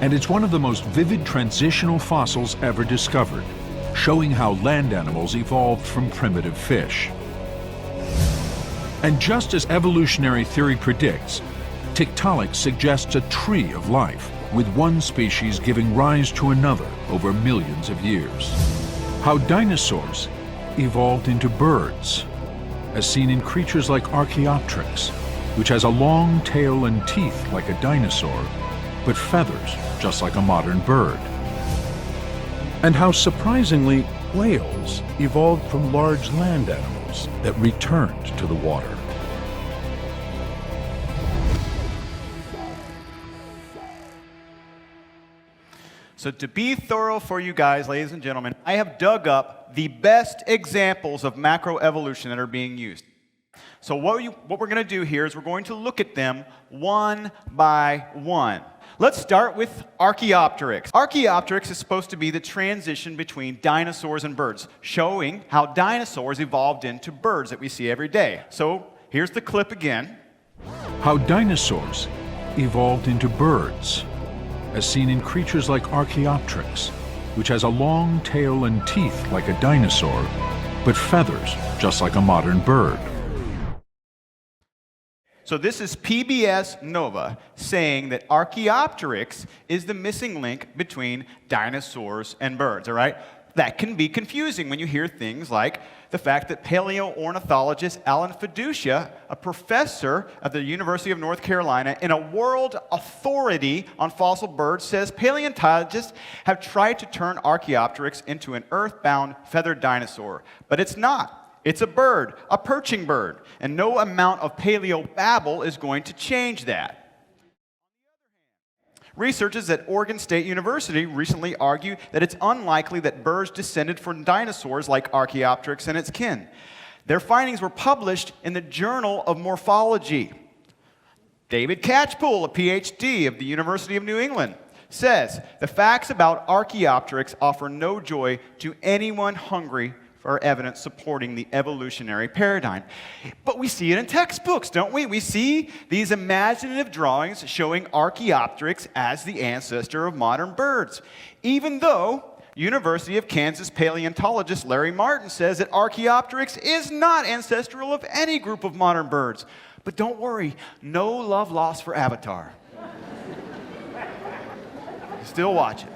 And it's one of the most vivid transitional fossils ever discovered, showing how land animals evolved from primitive fish. And just as evolutionary theory predicts, tiktaalik suggests a tree of life, with one species giving rise to another over millions of years. How dinosaurs evolved into birds, as seen in creatures like Archaeopteryx, which has a long tail and teeth like a dinosaur, but feathers just like a modern bird. And how surprisingly whales evolved from large land animals that returned to the water. So to be thorough for you guys, ladies and gentlemen, I have dug up the best examples of macroevolution that are being used. So what we're going to do here is we're going to look at them one by one. Let's start with Archaeopteryx. Archaeopteryx is supposed to be the transition between dinosaurs and birds, showing how dinosaurs evolved into birds that we see every day. So here's the clip again. How dinosaurs evolved into birds, as seen in creatures like Archaeopteryx, which has a long tail and teeth like a dinosaur, but feathers just like a modern bird. So this is PBS Nova saying that Archaeopteryx is the missing link between dinosaurs and birds, all right? That can be confusing when you hear things like the fact that paleoornithologist Alan Fiducia, a professor at the University of North Carolina and a world authority on fossil birds, says paleontologists have tried to turn Archaeopteryx into an earthbound feathered dinosaur. But it's not. It's a bird, a perching bird, and no amount of paleobabble is going to change that. Researchers at Oregon State University recently argued that it's unlikely that birds descended from dinosaurs like Archaeopteryx and its kin. Their findings were published in the Journal of Morphology. David Catchpool, a PhD of the University of New England, says the facts about Archaeopteryx offer no joy to anyone hungry for evidence supporting the evolutionary paradigm. But we see it in textbooks, don't we? We see these imaginative drawings showing Archaeopteryx as the ancestor of modern birds, even though University of Kansas paleontologist Larry Martin says that Archaeopteryx is not ancestral of any group of modern birds. But don't worry, no love lost for Avatar. Still watch it.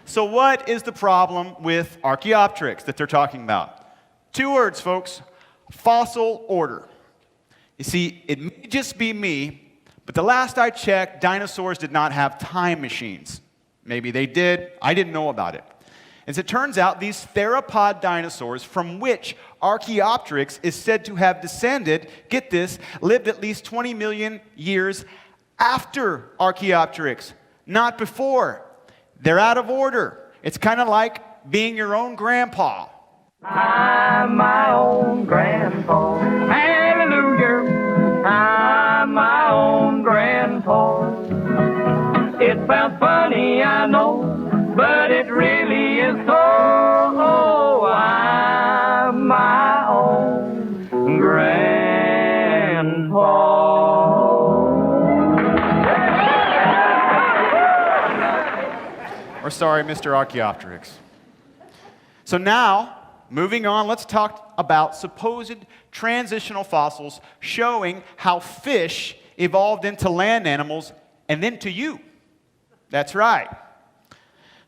So what is the problem with Archaeopteryx that they're talking about? 2 words, folks. Fossil order. You see, it may just be me, but the last I checked, dinosaurs did not have time machines. Maybe they did. I didn't know about it. As it turns out, these theropod dinosaurs from which Archaeopteryx is said to have descended, get this, lived at least 20 million years after Archaeopteryx, not before. They're out of order. It's kind of like being your own grandpa. I'm my own grandpa. Hallelujah. I'm my own grandpa. It sounds funny, I know, but it really is so. Oh, I'm my own grandpa. Or sorry, Mr. Archaeopteryx. So now, moving on, let's talk about supposed transitional fossils showing how fish evolved into land animals and then to you. That's right.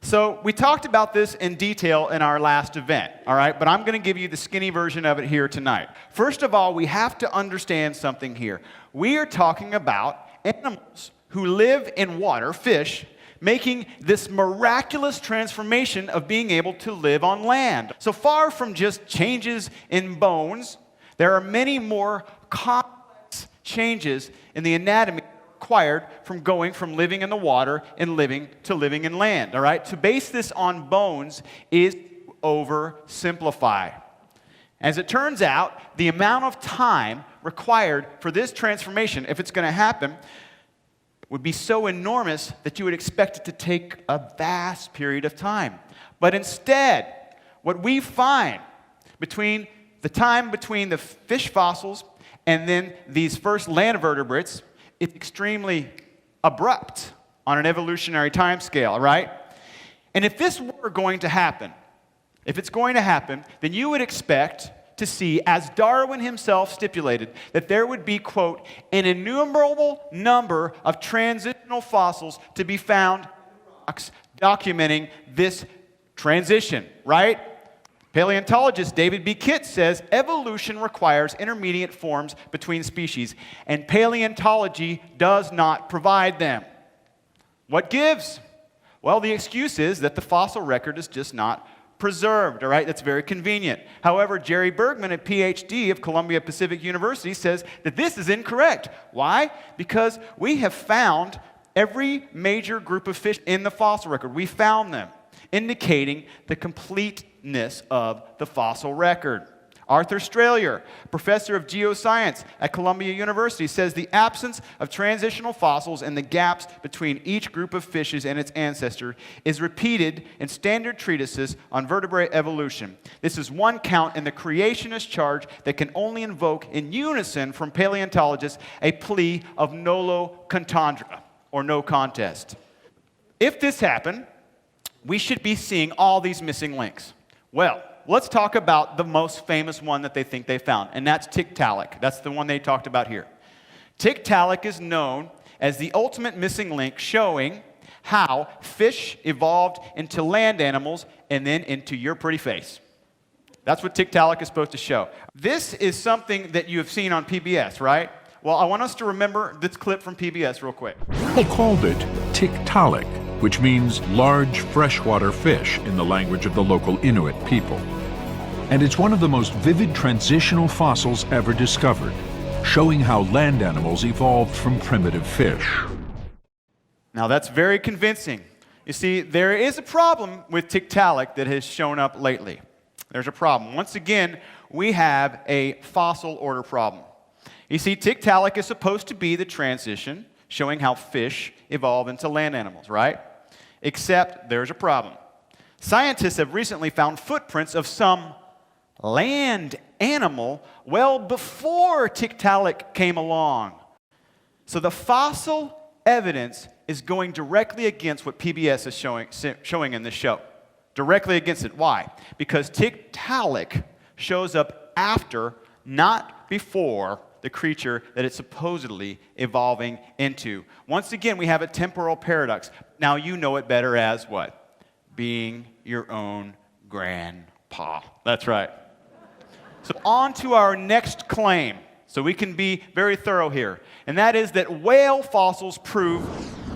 So we talked about this in detail in our last event, all right? But I'm going to give you the skinny version of it here tonight. First of all, we have to understand something here. We are talking about animals who live in water, fish, making this miraculous transformation of being able to live on land. So far from just changes in bones, there are many more complex changes in the anatomy required from going from living in the water and living in land, all right? To base this on bones is oversimplify. As it turns out, the amount of time required for this transformation, if it's going to happen, would be so enormous that you would expect it to take a vast period of time. But instead, what we find between the time between the fish fossils and then these first land vertebrates, it's extremely abrupt on an evolutionary time scale, right? And if this were going to happen, if it's going to happen, then you would expect to see, as Darwin himself stipulated, that there would be, quote, an innumerable number of transitional fossils to be found in rocks documenting this transition, right? Paleontologist David B. Kitt says evolution requires intermediate forms between species, and paleontology does not provide them. What gives? Well, the excuse is that the fossil record is just not preserved, all right? That's very convenient. However, Jerry Bergman, a PhD of Columbia Pacific University, says that this is incorrect. Why? Because we have found every major group of fish in the fossil record. We found them, indicating the completeness of the fossil record. Arthur Strelier, professor of geoscience at Columbia University, says the absence of transitional fossils and the gaps between each group of fishes and its ancestor is repeated in standard treatises on vertebrate evolution. This is one count in the creationist charge that can only invoke in unison from paleontologists a plea of nolo contendere, or no contest. If this happened, we should be seeing all these missing links. Well, let's talk about the most famous one that they think they found, and that's Tiktaalik. That's the one they talked about here. Tiktaalik is known as the ultimate missing link, showing how fish evolved into land animals and then into your pretty face. That's what Tiktaalik is supposed to show. This is something that you have seen on PBS, right? Well, I want us to remember this clip from PBS real quick. They called it Tiktaalik, which means large freshwater fish in the language of the local Inuit people. And it's one of the most vivid transitional fossils ever discovered, showing how land animals evolved from primitive fish. Now that's very convincing. You see, there is a problem with Tiktaalik that has shown up lately. There's a problem. Once again, we have a fossil order problem. You see, Tiktaalik is supposed to be the transition showing how fish evolve into land animals, right? Except there's a problem. Scientists have recently found footprints of some land animal well before Tiktaalik came along. So the fossil evidence is going directly against what PBS is showing in this show. Directly against it. Why? Because Tiktaalik shows up after, not before, the creature that it's supposedly evolving into. Once again, we have a temporal paradox. Now you know it better as what? Being your own grandpa. That's right. So on to our next claim, so we can be very thorough here, and that is that whale fossils prove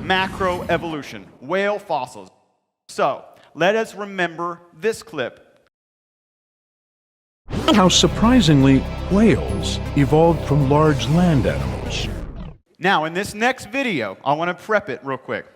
macroevolution. Whale fossils. So let us remember this clip. How surprisingly, whales evolved from large land animals. Now, in this next video, I want to prep it real quick.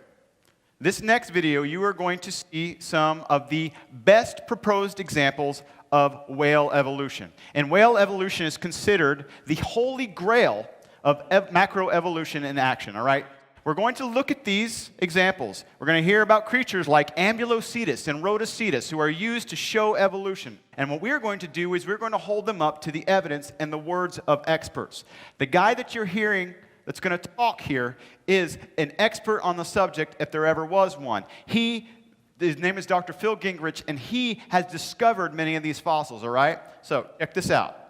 This next video, you are going to see some of the best proposed examples of whale evolution. And whale evolution is considered the holy grail of macroevolution in action, all right? We're going to look at these examples. We're going to hear about creatures like Ambulocetus and Rhodocetus who are used to show evolution. And what we're going to do is we're going to hold them up to the evidence and the words of experts. The guy that you're hearing that's going to talk here is an expert on the subject if there ever was one. His name is Dr. Phil Gingrich, and he has discovered many of these fossils, all right? So check this out.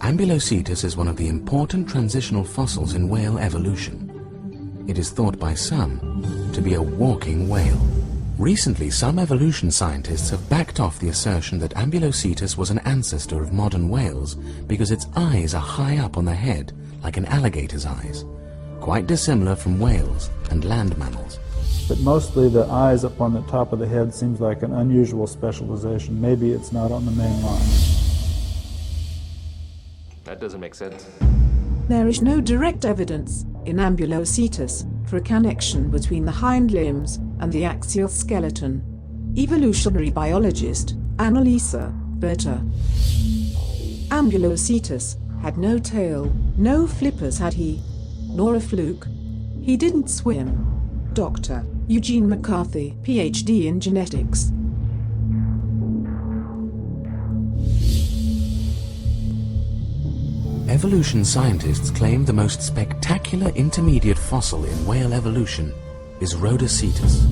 Ambulocetus is one of the important transitional fossils in whale evolution. It is thought by some to be a walking whale. Recently, some evolution scientists have backed off the assertion that Ambulocetus was an ancestor of modern whales because its eyes are high up on the head, like an alligator's eyes, quite dissimilar from whales and land mammals. But mostly the eyes up on the top of the head seems like an unusual specialization. Maybe it's not on the main line. That doesn't make sense. There is no direct evidence in Ambulocetus for a connection between the hind limbs and the axial skeleton. Evolutionary biologist Annalisa Berta. Ambulocetus had no tail, no flippers had he, nor a fluke. He didn't swim. Dr. Eugene McCarthy, PhD in genetics. Evolution scientists claim the most spectacular intermediate fossil in whale evolution is Rhodocetus.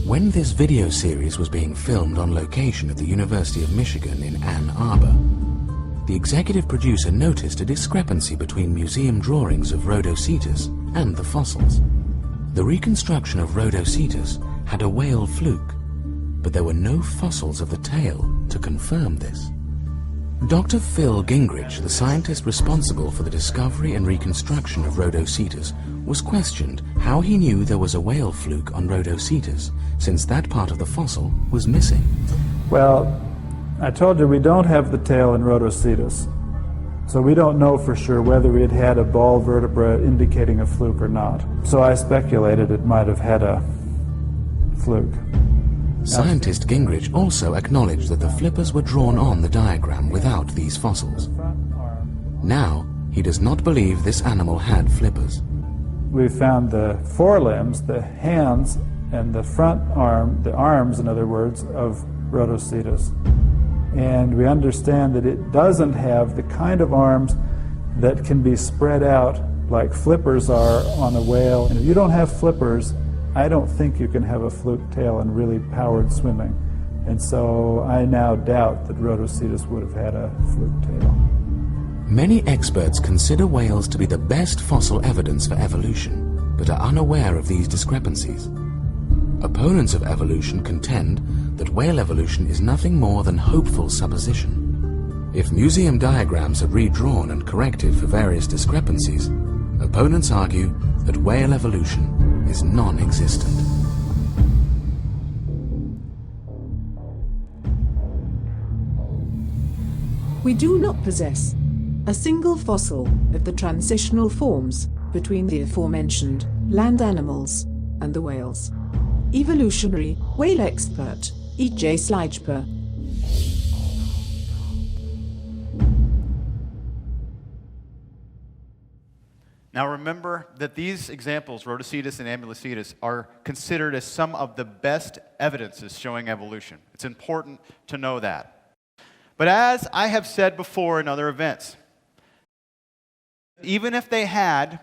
When this video series was being filmed on location at the University of Michigan in Ann Arbor, the executive producer noticed a discrepancy between museum drawings of Rhodocetus and the fossils. The reconstruction of Rhodocetus had a whale fluke, but there were no fossils of the tail to confirm this. Dr. Phil Gingrich, the scientist responsible for the discovery and reconstruction of Rhodocetus, was questioned how he knew there was a whale fluke on Rhodocetus, since that part of the fossil was missing. Well, I told you we don't have the tail in Rhodocetus, so we don't know for sure whether it had a ball vertebra indicating a fluke or not. So I speculated it might have had a fluke. Scientist Gingrich also acknowledged that the flippers were drawn on the diagram without these fossils. Now, he does not believe this animal had flippers. We found the forelimbs, the hands, and the front arm, the arms, in other words, of Rhodocetus. And we understand that it doesn't have the kind of arms that can be spread out like flippers are on a whale. And if you don't have flippers, I don't think you can have a fluke tail and really powered swimming. And so I now doubt that Rhodocetus would have had a fluke tail. Many experts consider whales to be the best fossil evidence for evolution, but are unaware of these discrepancies. Opponents of evolution contend that whale evolution is nothing more than hopeful supposition. If museum diagrams are redrawn and corrected for various discrepancies, opponents argue that whale evolution is non-existent. We do not possess a single fossil of the transitional forms between the aforementioned land animals and the whales. Evolutionary whale expert E.J. Slijper. Now remember that these examples, Rhodocetus and Ambulocetus, are considered as some of the best evidences showing evolution. It's important to know that. But as I have said before in other events, even if they had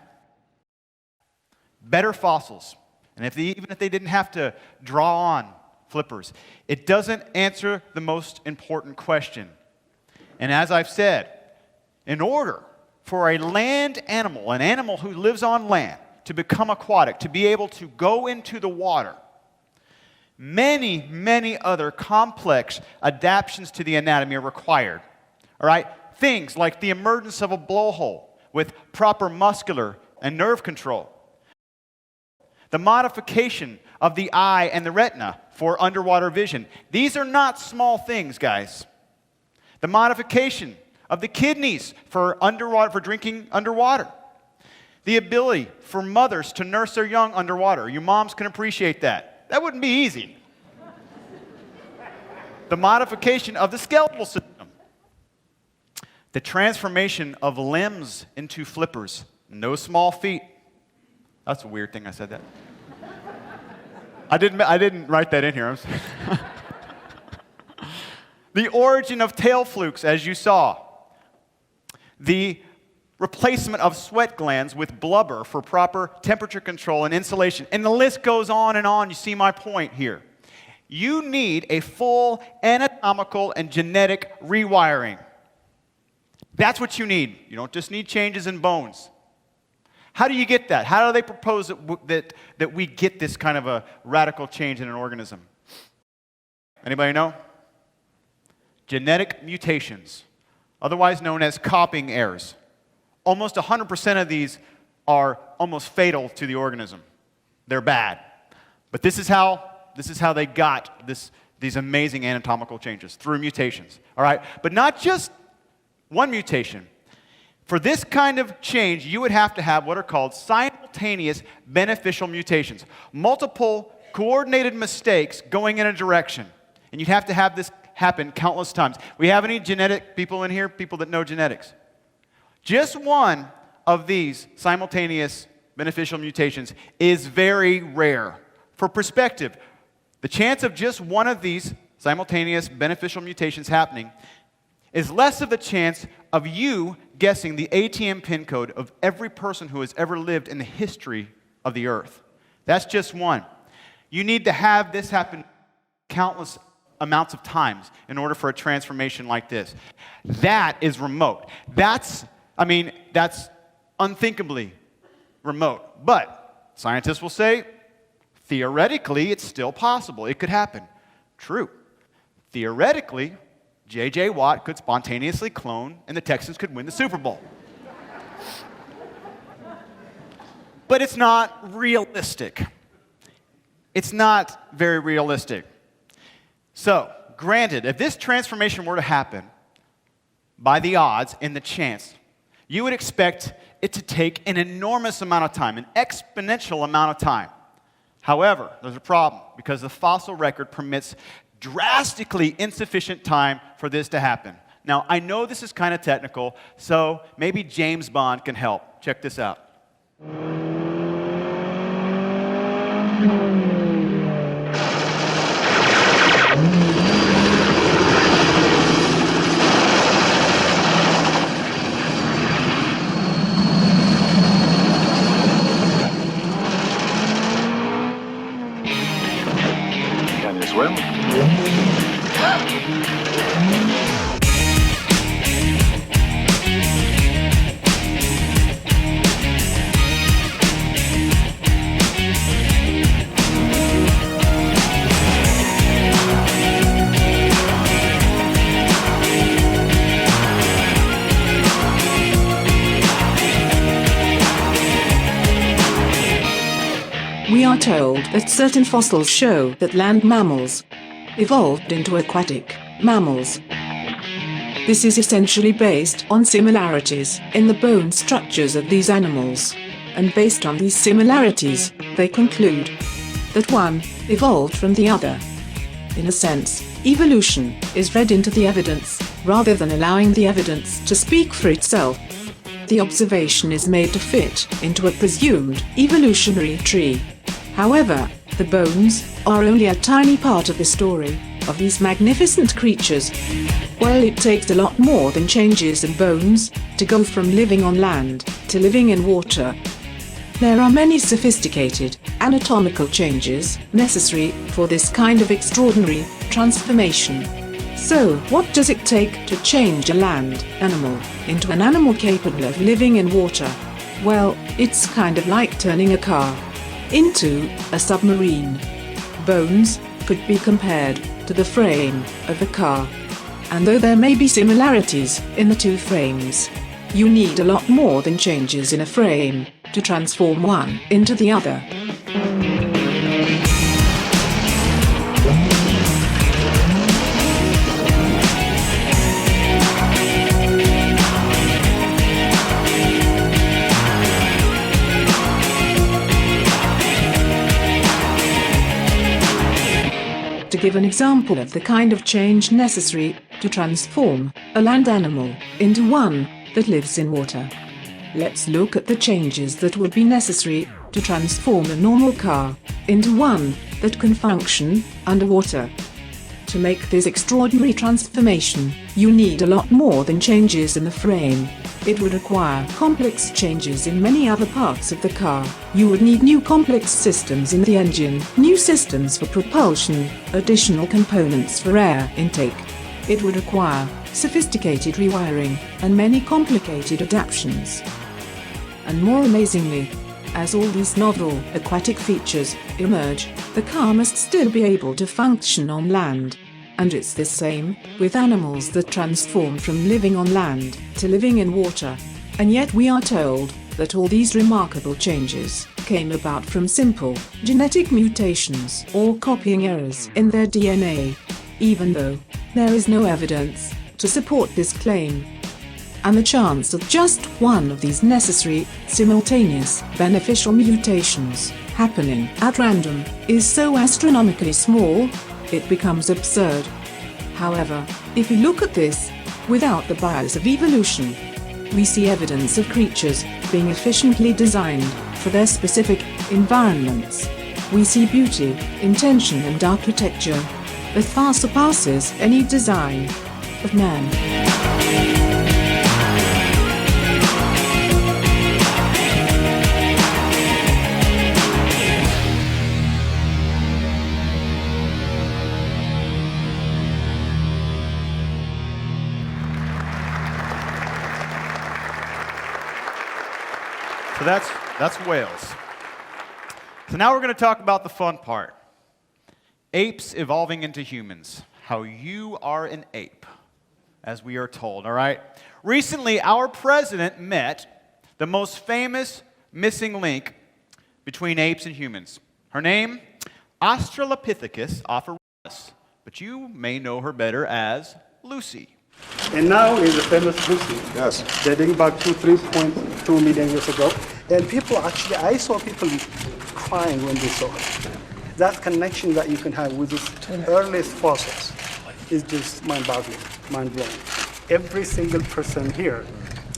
better fossils, and even if they didn't have to draw on flippers, it doesn't answer the most important question. And as I've said, in order for a land animal, an animal who lives on land, to become aquatic, to be able to go into the water, many, many other complex adaptations to the anatomy are required. All right? Things like the emergence of a blowhole with proper muscular and nerve control, the modification of the eye and the retina for underwater vision. These are not small things, guys. The modification of the kidneys for drinking underwater. The ability for mothers to nurse their young underwater. You moms can appreciate that. That wouldn't be easy. The modification of the skeletal system. The transformation of limbs into flippers. No small feat. That's a weird thing I said that. I didn't write that in here. The origin of tail flukes, as you saw. The replacement of sweat glands with blubber for proper temperature control and insulation. And the list goes on and on. You see my point here. You need a full anatomical and genetic rewiring. That's what you need. You don't just need changes in bones. How do you get that? How do they propose that we get this kind of a radical change in an organism? Anybody know? Genetic mutations, otherwise known as copying errors. Almost 100% of these are almost fatal to the organism. They're bad. But this is how they got these amazing anatomical changes, through mutations. All right? But not just one mutation. For this kind of change, you would have to have what are called simultaneous beneficial mutations. Multiple coordinated mistakes going in a direction. And you'd have to have this happen countless times. We have any genetic people in here? People that know genetics? Just one of these simultaneous beneficial mutations is very rare. For perspective, the chance of just one of these simultaneous beneficial mutations happening is less of the chance of you guessing the ATM PIN code of every person who has ever lived in the history of the earth. That's just one. You need to have this happen countless amounts of times in order for a transformation like this. That is remote. That's unthinkably remote. But scientists will say, theoretically, it's still possible. It could happen. True. Theoretically, J.J. Watt could spontaneously clone and the Texans could win the Super Bowl. But it's not realistic. It's not very realistic. So, granted, if this transformation were to happen, by the odds and the chance, you would expect it to take an enormous amount of time, an exponential amount of time. However, there's a problem, because the fossil record permits drastically insufficient time for this to happen. Now, I know this is kind of technical, so maybe James Bond can help. Check this out. Can you swim? We are told that certain fossils show that land mammals evolved into aquatic mammals. This is essentially based on similarities in the bone structures of these animals. And based on these similarities, they conclude that one evolved from the other. In a sense, evolution is read into the evidence, rather than allowing the evidence to speak for itself. The observation is made to fit into a presumed evolutionary tree. However, the bones are only a tiny part of the story of these magnificent creatures. Well, it takes a lot more than changes in bones to go from living on land to living in water. There are many sophisticated anatomical changes necessary for this kind of extraordinary transformation. So, what does it take to change a land animal into an animal capable of living in water? Well, it's kind of like turning a car into a submarine. Bones could be compared to the frame of the car. And though there may be similarities in the two frames, you need a lot more than changes in a frame to transform one into the other. To give an example of the kind of change necessary to transform a land animal into one that lives in water, let's look at the changes that would be necessary to transform a normal car into one that can function underwater. To make this extraordinary transformation, you need a lot more than changes in the frame. It would require complex changes in many other parts of the car. You would need new complex systems in the engine, new systems for propulsion, additional components for air intake. It would require sophisticated rewiring and many complicated adaptations. And more amazingly, as all these novel aquatic features emerge, the car must still be able to function on land. And it's the same with animals that transform from living on land to living in water. And yet we are told that all these remarkable changes came about from simple genetic mutations or copying errors in their DNA, even though there is no evidence to support this claim. And the chance of just one of these necessary, simultaneous, beneficial mutations happening at random is so astronomically small, it becomes absurd. However, if we look at this without the bias of evolution, we see evidence of creatures being efficiently designed for their specific environments. We see beauty, intention and architecture that far surpasses any design of man. So that's whales. So now we're going to talk about the fun part. Apes evolving into humans. How you are an ape, as we are told, all right? Recently, our president met the most famous missing link between apes and humans. Her name, Australopithecus afarensis, but you may know her better as Lucy. And now is the famous Lucy. Yes. Dating back to 3.2 million years ago. And people actually, I saw people crying when they saw it. That connection that you can have with the earliest fossils is just mind-boggling, mind-blowing. Every single person here,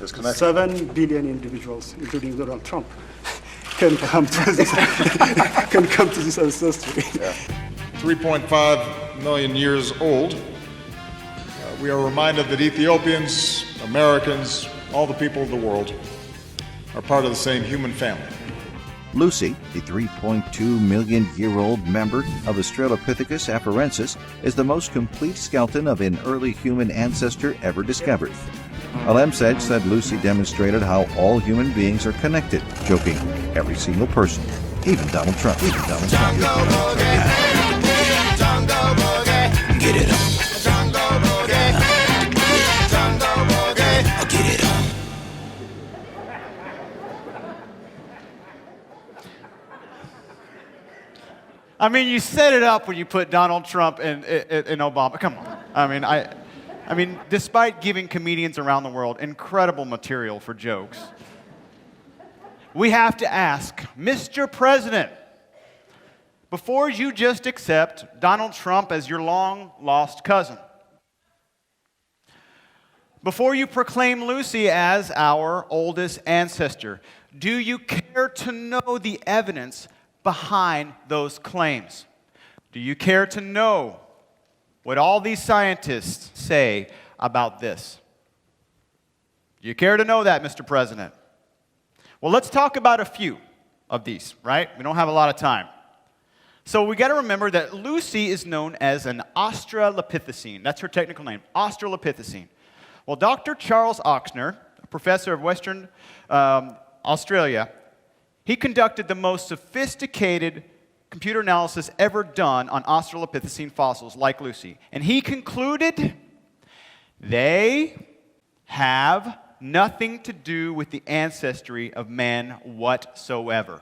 7 billion individuals, including Donald Trump, can come to this, can come to this ancestry. Yeah. 3.5 million years old. We are reminded that Ethiopians, Americans, all the people of the world are part of the same human family. Lucy, the 3.2 million year old member of Australopithecus afarensis, is the most complete skeleton of an early human ancestor ever discovered. Alemsed said Lucy demonstrated how all human beings are connected, joking, every single person, even Donald Trump. Get it on. I mean, you set it up when you put Donald Trump and Obama. Come on. I mean, I mean, despite giving comedians around the world incredible material for jokes, we have to ask, Mr. President, before you just accept Donald Trump as your long-lost cousin, before you proclaim Lucy as our oldest ancestor, do you care to know the evidence behind those claims? Do you care to know what all these scientists say about this? Do you care to know that, Mr. President? Well, let's talk about a few of these, right? We don't have a lot of time. So we got to remember that Lucy is known as an Australopithecine. That's her technical name, Australopithecine. Well, Dr. Charles Ochsner, a professor of Western Australia, he conducted the most sophisticated computer analysis ever done on Australopithecine fossils like Lucy. And he concluded they have nothing to do with the ancestry of man whatsoever.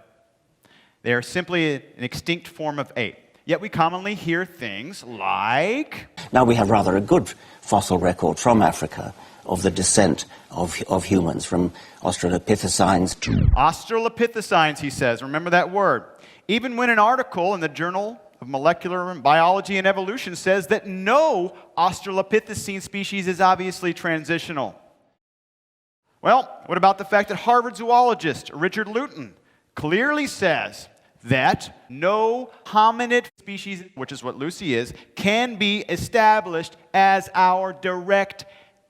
They are simply an extinct form of ape. Yet we commonly hear things like... Now we have rather a good fossil record from Africa of the descent of humans from Australopithecines. Australopithecines, he says. Remember that word. Even when an article in the Journal of Molecular Biology and Evolution says that no Australopithecine species is obviously transitional. Well, what about the fact that Harvard zoologist Richard Luton clearly says that no hominid species, which is what Lucy is, can be established as our direct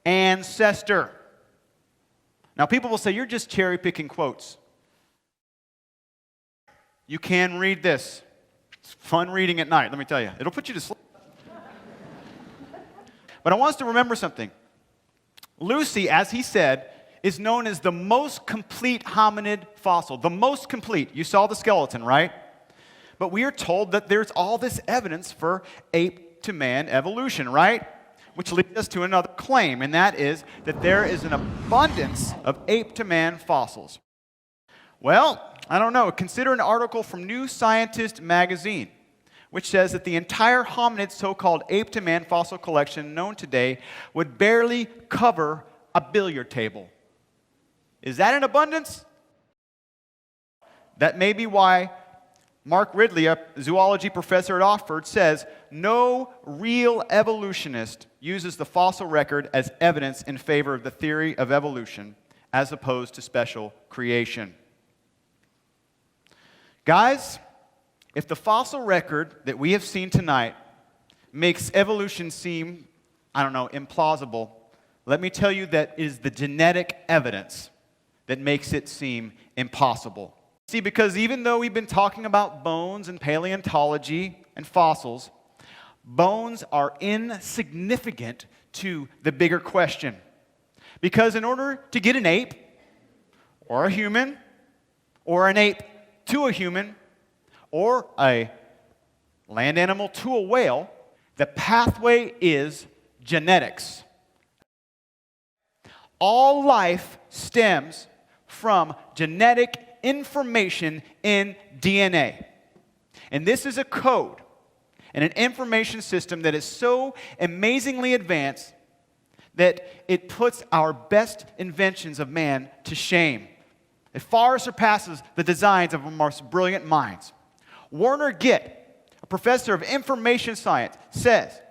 ancestor. Now, people will say, you're just cherry-picking quotes. You can read this. It's fun reading at night, let me tell you. It'll put you to sleep. But I want us to remember something. Lucy, as he said, is known as the most complete hominid fossil. The most complete. You saw the skeleton, right? But we are told that there's all this evidence for ape-to-man evolution, right? Which leads us to another claim, and that is that there is an abundance of ape-to-man fossils. Well, I don't know. Consider an article from New Scientist magazine, which says that the entire hominid so-called ape-to-man fossil collection known today would barely cover a billiard table. Is that an abundance? That may be why Mark Ridley, a zoology professor at Oxford, says no real evolutionist uses the fossil record as evidence in favor of the theory of evolution as opposed to special creation. Guys, if the fossil record that we have seen tonight makes evolution seem, I don't know, implausible, let me tell you that it is the genetic evidence that makes it seem impossible. See, because even though we've been talking about bones and paleontology and fossils, bones are insignificant to the bigger question. Because in order to get an ape, or a human, or an ape to a human, or a land animal to a whale, the pathway is genetics. All life stems from genetic information in DNA. And this is a code and an information system that is so amazingly advanced that it puts our best inventions of man to shame. It far surpasses the designs of our most brilliant minds. Werner Gitt, a professor of information science, says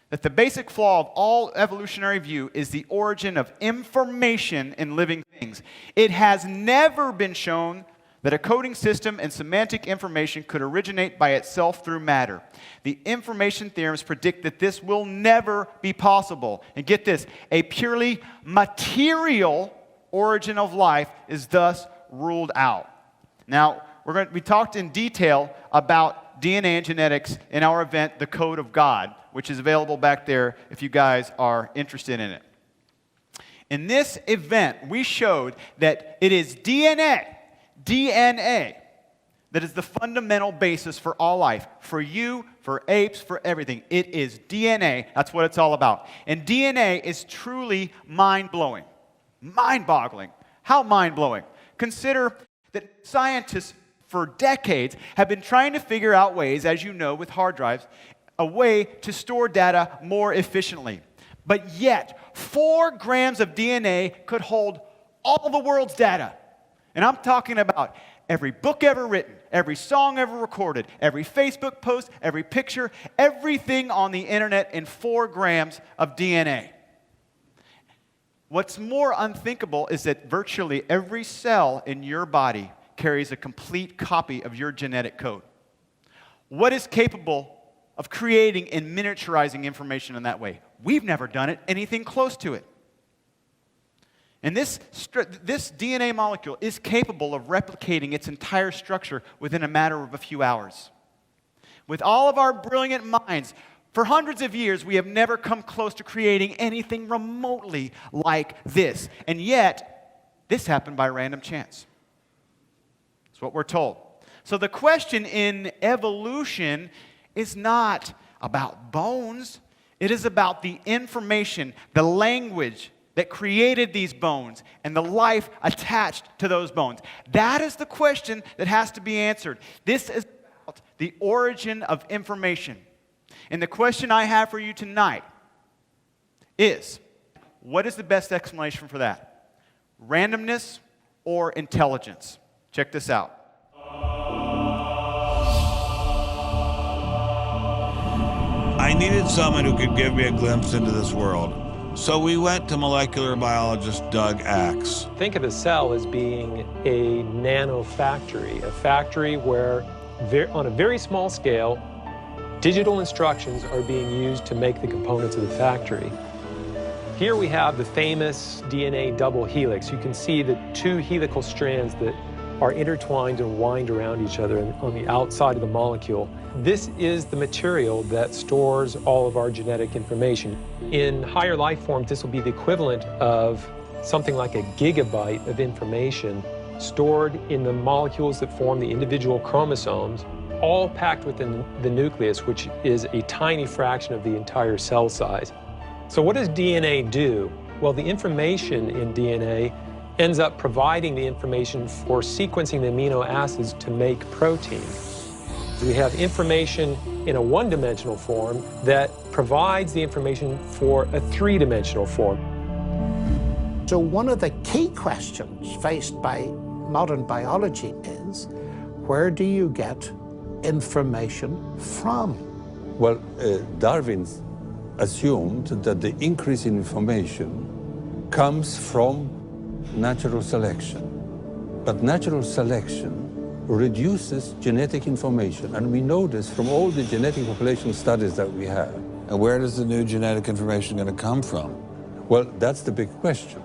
that the basic flaw of all evolutionary view is the origin of information in living things. It has never been shown that a coding system and semantic information could originate by itself through matter. The information theorems predict that this will never be possible. And get this, a purely material origin of life is thus ruled out. Now, we talked in detail about DNA and genetics in our event, The Code of God, which is available back there if you guys are interested in it. In this event, we showed that it is DNA, that is the fundamental basis for all life. For you, for apes, for everything. It is DNA. That's what it's all about. And DNA is truly mind-blowing. Mind-boggling. How mind-blowing? Consider that scientists for decades have been trying to figure out ways, as you know, with hard drives, a way to store data more efficiently. But yet, 4 grams of DNA could hold all the world's data. And I'm talking about every book ever written, every song ever recorded, every Facebook post, every picture, everything on the internet in 4 grams of DNA. What's more unthinkable is that virtually every cell in your body carries a complete copy of your genetic code. What is capable of creating and miniaturizing information in that way? We've never done it, anything close to it. And this DNA molecule is capable of replicating its entire structure within a matter of a few hours. With all of our brilliant minds, for hundreds of years, we have never come close to creating anything remotely like this. And yet, this happened by random chance. That's what we're told. So the question in evolution is not about bones. It is about the information, the language that created these bones and the life attached to those bones. That is the question that has to be answered. This is about the origin of information. And the question I have for you tonight is, what is the best explanation for that? Randomness or intelligence? Check this out. I needed someone who could give me a glimpse into this world. So we went to molecular biologist Doug Axe. Think of a cell as being a nanofactory, a factory where on a very small scale, digital instructions are being used to make the components of the factory. Here we have the famous DNA double helix. You can see the 2 helical strands that are intertwined and wind around each other on the outside of the molecule. This is the material that stores all of our genetic information. In higher life forms, this will be the equivalent of something like a gigabyte of information stored in the molecules that form the individual chromosomes, all packed within the nucleus, which is a tiny fraction of the entire cell size. So what does DNA do? Well, the information in DNA ends up providing the information for sequencing the amino acids to make protein. We have information in a 1-dimensional form that provides the information for a 3-dimensional form. So one of the key questions faced by modern biology is, where do you get information from? Well, Darwin assumed that the increase in information comes from natural selection. But natural selection reduces genetic information, and we know this from all the genetic population studies that we have. And where does the new genetic information going to come from? Well, that's the big question.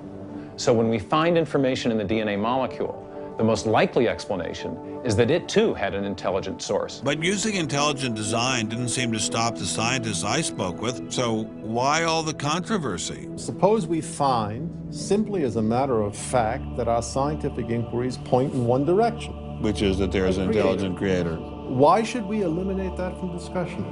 So when we find information in the DNA molecule, the most likely explanation is that it too had an intelligent source. But using intelligent design didn't seem to stop the scientists I spoke with, so why all the controversy? Suppose we find, simply as a matter of fact, that our scientific inquiries point in one direction. Which is that there is an intelligent creator. Why should we eliminate that from discussion?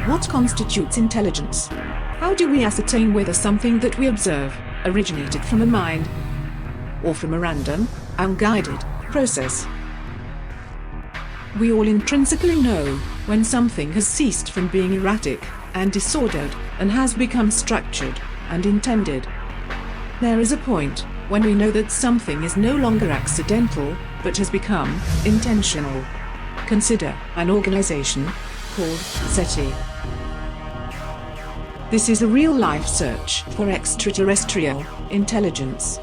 What constitutes intelligence? How do we ascertain whether something that we observe originated from a mind or from a random, unguided process? We all intrinsically know when something has ceased from being erratic and disordered and has become structured and intended. There is a point when we know that something is no longer accidental but has become intentional. Consider an organization called SETI. This is a real-life search for extraterrestrial intelligence.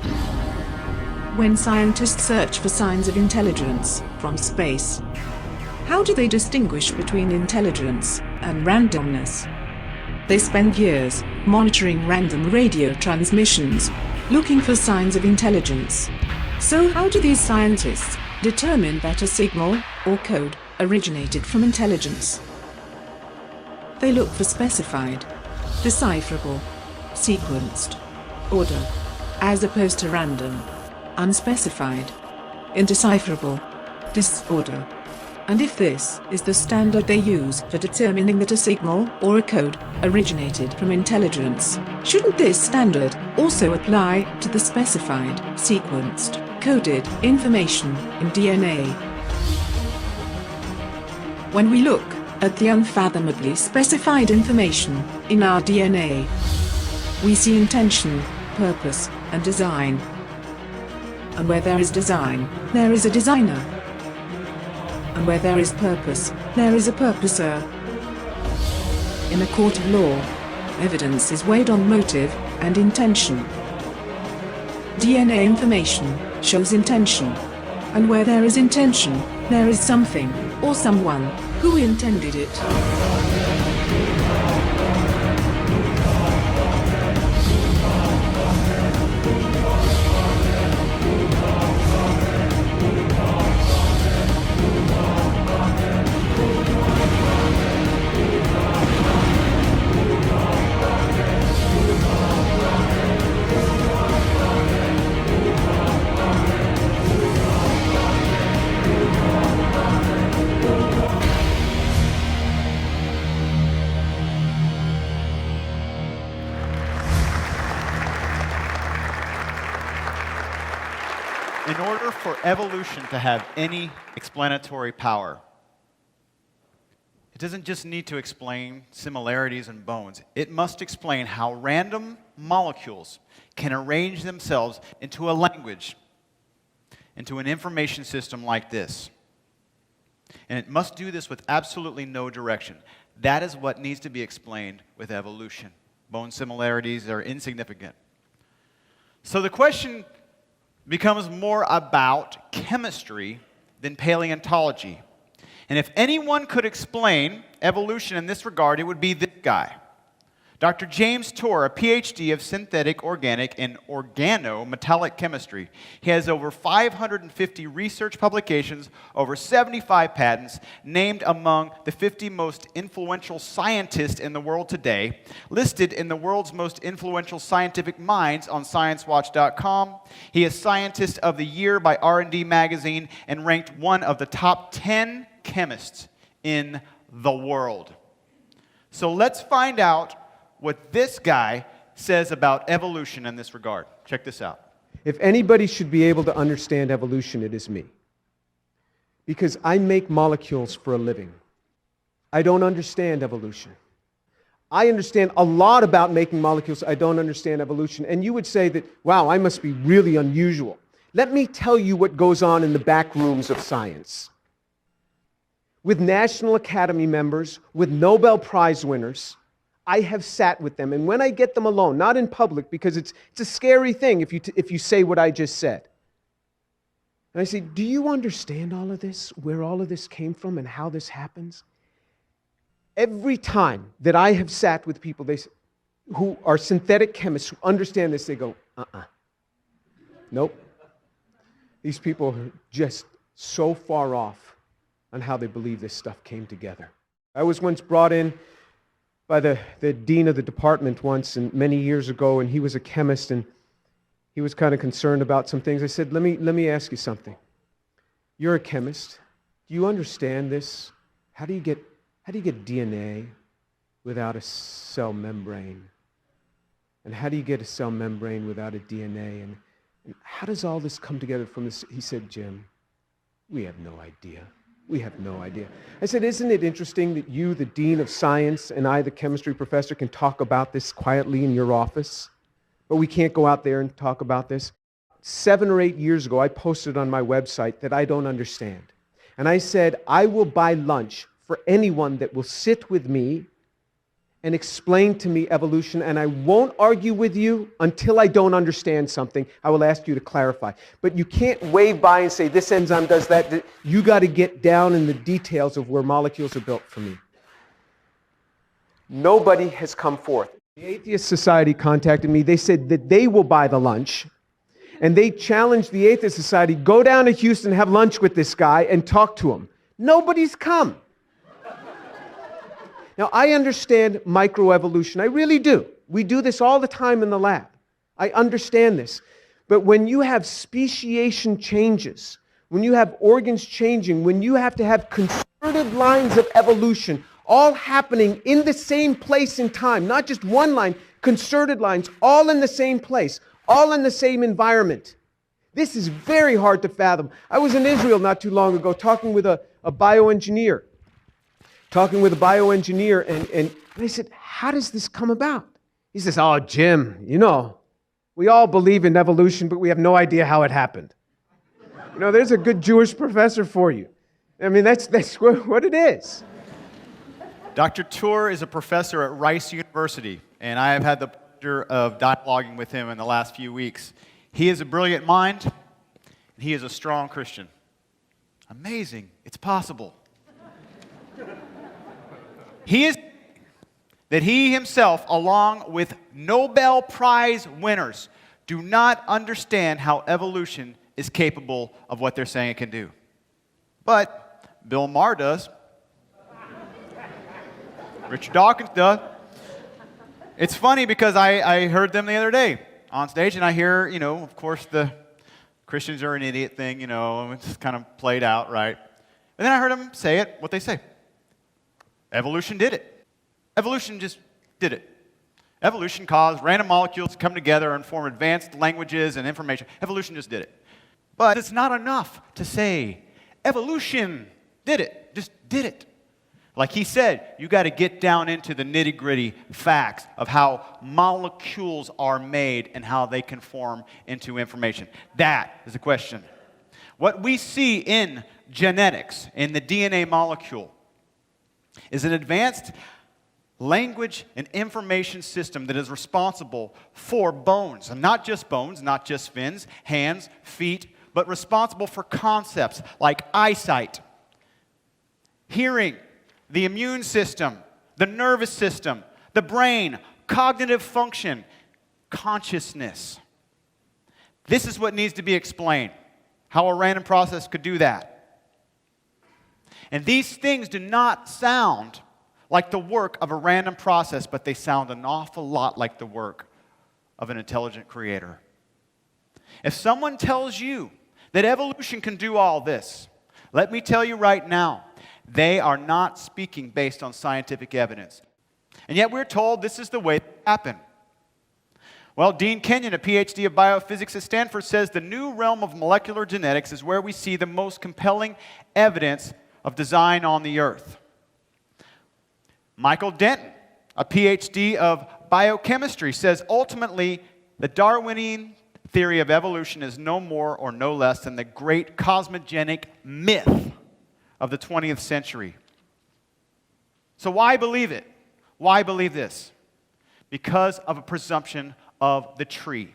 When scientists search for signs of intelligence from space, how do they distinguish between intelligence and randomness? They spend years monitoring random radio transmissions, looking for signs of intelligence. So how do these scientists determine that a signal or code originated from intelligence? They look for specified, decipherable, sequenced order, as opposed to random, unspecified, indecipherable disorder. And if this is the standard they use for determining that a signal or a code originated from intelligence, shouldn't this standard also apply to the specified, sequenced, coded information in DNA? When we look at the unfathomably specified information in our DNA, we see intention, purpose, and design. And where there is design, there is a designer. And where there is purpose, there is a purposer. In a court of law, evidence is weighed on motive and intention. DNA information shows intention. And where there is intention, there is something, or someone, who intended it. In order for evolution to have any explanatory power, it doesn't just need to explain similarities in bones. It must explain how random molecules can arrange themselves into a language, into an information system like this. And it must do this with absolutely no direction. That is what needs to be explained with evolution. Bone similarities are insignificant. So the question becomes more about chemistry than paleontology. And if anyone could explain evolution in this regard, it would be this guy. Dr. James Tour, a PhD of synthetic, organic, and organometallic chemistry. He has over 550 research publications, over 75 patents, named among the 50 most influential scientists in the world today, listed in the world's most influential scientific minds on ScienceWatch.com. He is Scientist of the Year by R&D Magazine and ranked one of the top 10 chemists in the world. So let's find out what this guy says about evolution in this regard. Check this out. If anybody should be able to understand evolution, it is me. Because I make molecules for a living. I don't understand evolution. I understand a lot about making molecules. I don't understand evolution. And you would say that, wow, I must be really unusual. Let me tell you what goes on in the back rooms of science. With National Academy members, with Nobel Prize winners, I have sat with them, and when I get them alone, not in public, because it's a scary thing if you say what I just said. And I say, do you understand all of this, where all of this came from and how this happens? Every time that I have sat with people who are synthetic chemists who understand this, they go, nope. These people are just so far off on how they believe this stuff came together. I was once brought in by the dean of the department once, and many years ago, and he was a chemist, and he was kind of concerned about some things. I said, let me ask you something. You're a chemist. Do you understand this? How do you get DNA without a cell membrane? And how do you get a cell membrane without a DNA? And how does all this come together from this? He said, Jim, we have no idea. We have no idea. I said, isn't it interesting that you, the dean of science, and I, the chemistry professor, can talk about this quietly in your office, but we can't go out there and talk about this? 7 or 8 years ago, I posted on my website that I don't understand. And I said, I will buy lunch for anyone that will sit with me and explain to me evolution, and I won't argue with you until I don't understand something. I will ask you to clarify. But you can't wave by and say, this enzyme does that. You got to get down in the details of where molecules are built for me. Nobody has come forth. The Atheist Society contacted me. They said that they will buy the lunch, and they challenged the Atheist Society, go down to Houston, have lunch with this guy, and talk to him. Nobody's come. Now, I understand microevolution. I really do. We do this all the time in the lab. I understand this. But when you have speciation changes, when you have organs changing, when you have to have concerted lines of evolution all happening in the same place in time, not just one line, concerted lines, all in the same place, all in the same environment. This is very hard to fathom. I was in Israel not too long ago talking with a bioengineer. And I said, how does this come about? He says, oh, Jim, you know, we all believe in evolution, but we have no idea how it happened. You know, there's a good Jewish professor for you. I mean, that's what it is. Dr. Tour is a professor at Rice University, and I have had the pleasure of dialoguing with him in the last few weeks. He is a brilliant mind, and he is a strong Christian. Amazing. It's possible. He is that he himself, along with Nobel Prize winners, do not understand how evolution is capable of what they're saying it can do. But Bill Maher does. Richard Dawkins does. It's funny because I heard them the other day on stage, and I hear, you know, of course, the Christians are an idiot thing, you know, it's kind of played out, right? And then I heard them say it, what they say. Evolution did it. Evolution just did it. Evolution caused random molecules to come together and form advanced languages and information. Evolution just did it. But it's not enough to say, evolution did it, just did it. Like he said, you got to get down into the nitty-gritty facts of how molecules are made and how they can form into information. That is the question. What we see in genetics, in the DNA molecule, is an advanced language and information system that is responsible for bones, and not just bones, not just fins, hands, feet, but responsible for concepts like eyesight, hearing, the immune system, the nervous system, the brain, cognitive function, consciousness. This is what needs to be explained, how a random process could do that. And these things do not sound like the work of a random process, but they sound an awful lot like the work of an intelligent creator. If someone tells you that evolution can do all this, let me tell you right now, they are not speaking based on scientific evidence. And yet we're told this is the way it happened. Well, Dean Kenyon, a PhD of biophysics at Stanford, says the new realm of molecular genetics is where we see the most compelling evidence of design on the earth. Michael Denton, a PhD of biochemistry, says ultimately the Darwinian theory of evolution is no more or no less than the great cosmogenic myth of the 20th century. So why believe it? Why believe this? Because of a presumption of the tree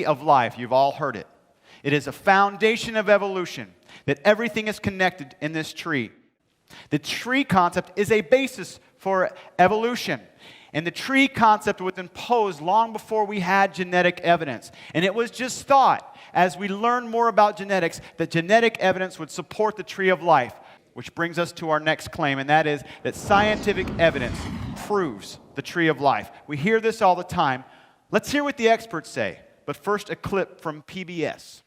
of life. You've all heard it. It is a foundation of evolution, that everything is connected in this tree. The tree concept is a basis for evolution. And the tree concept was imposed long before we had genetic evidence. And it was just thought, as we learn more about genetics, that genetic evidence would support the tree of life. Which brings us to our next claim, and that is that scientific evidence proves the tree of life. We hear this all the time. Let's hear what the experts say. But first, a clip from PBS.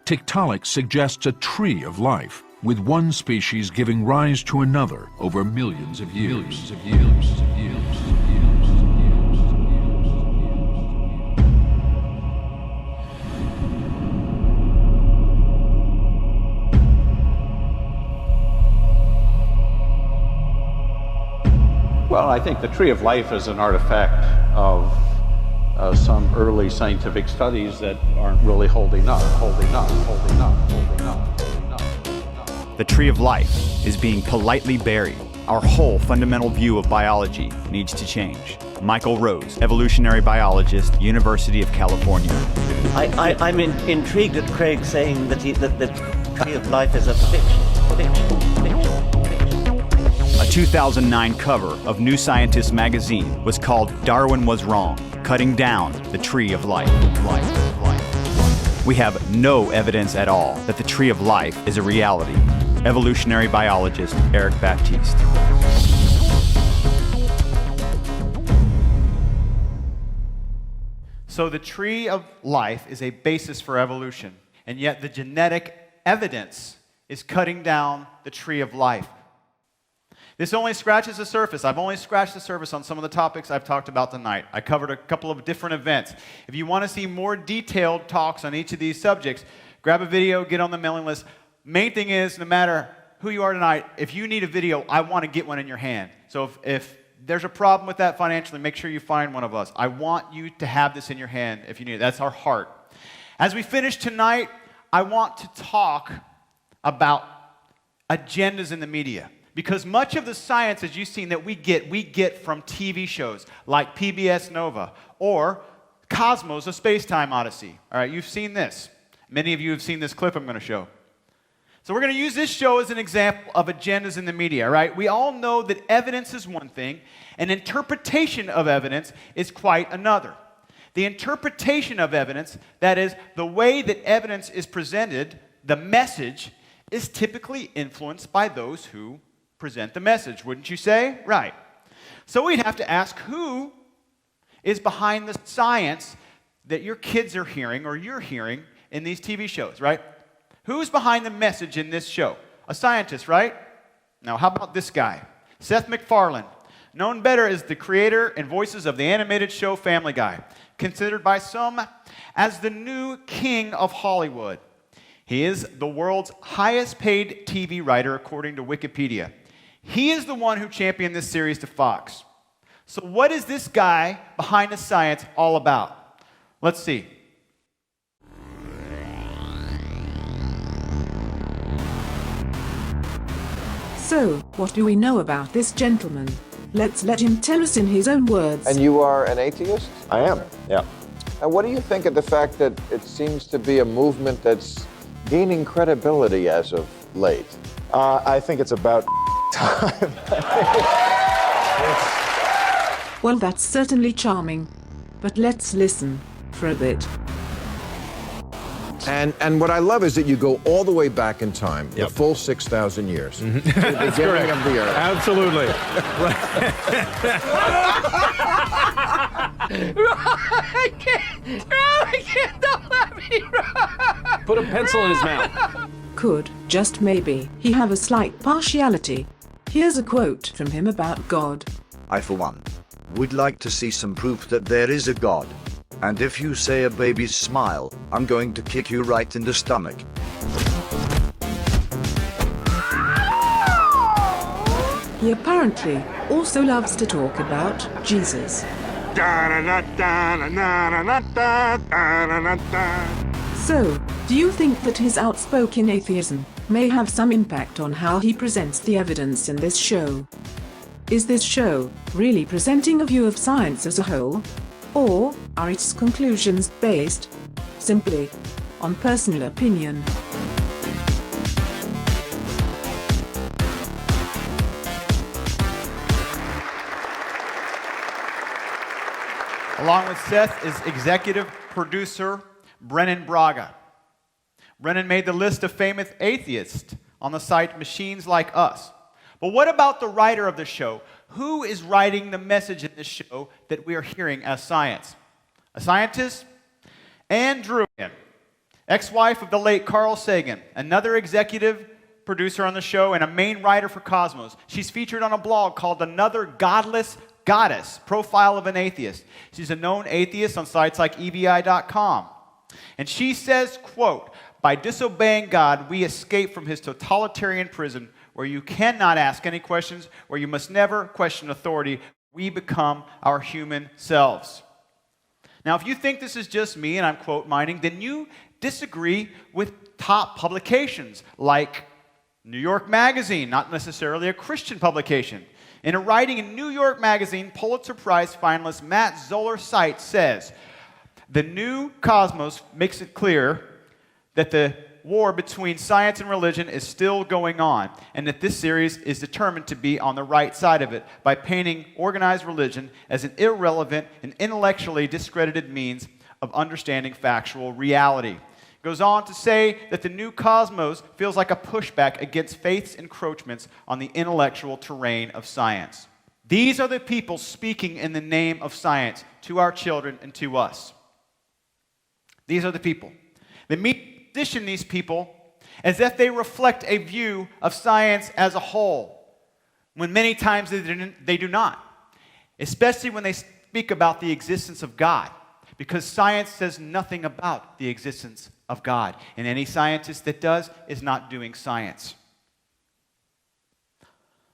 Tiktaalik suggests a tree of life, with one species giving rise to another over millions of years. Well, I think the tree of life is an artifact of some early scientific studies that aren't really holding up. The tree of life is being politely buried. Our whole fundamental view of biology needs to change. Michael Rose, evolutionary biologist, University of California. I'm intrigued at Craig saying that the tree of life is a fiction. A 2009 cover of New Scientist magazine was called Darwin Was Wrong, Cutting Down the Tree of Life. We have no evidence at all that the tree of life is a reality. Evolutionary biologist Eric Baptiste. So the tree of life is a basis for evolution. And yet the genetic evidence is cutting down the tree of life. This only scratches the surface. I've only scratched the surface on some of the topics I've talked about tonight. I covered a couple of different events. If you want to see more detailed talks on each of these subjects, grab a video, get on the mailing list. Main thing is, no matter who you are tonight, if you need a video, I want to get one in your hand. So if there's a problem with that financially, make sure you find one of us. I want you to have this in your hand if you need it. That's our heart. As we finish tonight, I want to talk about agendas in the media. Because much of the science, as you've seen, that we get from TV shows like PBS Nova or Cosmos, A Space-Time Odyssey. All right, you've seen this. Many of you have seen this clip I'm going to show. So we're going to use this show as an example of agendas in the media, right? We all know that evidence is one thing, and interpretation of evidence is quite another. The interpretation of evidence, that is, the way that evidence is presented, the message, is typically influenced by those who present the message, wouldn't you say? Right. So we'd have to ask, who is behind the science that your kids are hearing or you're hearing in these TV shows, right? Who's behind the message in this show? A scientist, right? Now, how about this guy? Seth MacFarlane, known better as the creator and voices of the animated show Family Guy, considered by some as the new king of Hollywood. He is the world's highest paid TV writer, according to Wikipedia. He is the one who championed this series to Fox. So what is this guy behind the science all about? Let's see. So, what do we know about this gentleman? Let's let him tell us in his own words. And you are an atheist? I am, yeah. And what do you think of the fact that it seems to be a movement that's gaining credibility as of late? I think it's about time. Well, that's certainly charming. But let's listen for a bit. And what I love is that you go all the way back in time, the full 6,000 years. To the beginning of the earth. Absolutely. I can't, don't let me run. Put a pencil in his mouth. Could, just maybe, he have a slight partiality? Here's a quote from him about God. I, for one, would like to see some proof that there is a God. And if you say a baby's smile, I'm going to kick you right in the stomach. He apparently also loves to talk about Jesus. So, do you think that his outspoken atheism may have some impact on how he presents the evidence in this show? Is this show really presenting a view of science as a whole? Or are its conclusions based simply on personal opinion? Along with Seth is executive producer Brennan Braga. Brennan made the list of famous atheists on the site Machines Like Us. But what about the writer of the show? Who is writing the message in this show that we are hearing as science? A scientist? Anne Druyan, ex-wife of the late Carl Sagan, another executive producer on the show and a main writer for Cosmos. She's featured on a blog called Another Godless Goddess, Profile of an Atheist. She's a known atheist on sites like EBI.com. And she says, quote, "By disobeying God, we escape from his totalitarian prison where you cannot ask any questions, where you must never question authority. We become our human selves." Now, if you think this is just me and I'm quote mining, then you disagree with top publications like New York Magazine, not necessarily a Christian publication. In a writing in New York Magazine, Pulitzer Prize finalist Matt Zoller Seitz says, "The new Cosmos makes it clear that the war between science and religion is still going on, and that this series is determined to be on the right side of it by painting organized religion as an irrelevant and intellectually discredited means of understanding factual reality." It goes on to say that the new Cosmos feels like a pushback against faith's encroachments on the intellectual terrain of science. These are the people speaking in the name of science to our children and to us. These are the people. The position these people as if they reflect a view of science as a whole, when many times they do not, especially when they speak about the existence of God, because science says nothing about the existence of God, and any scientist that does is not doing science.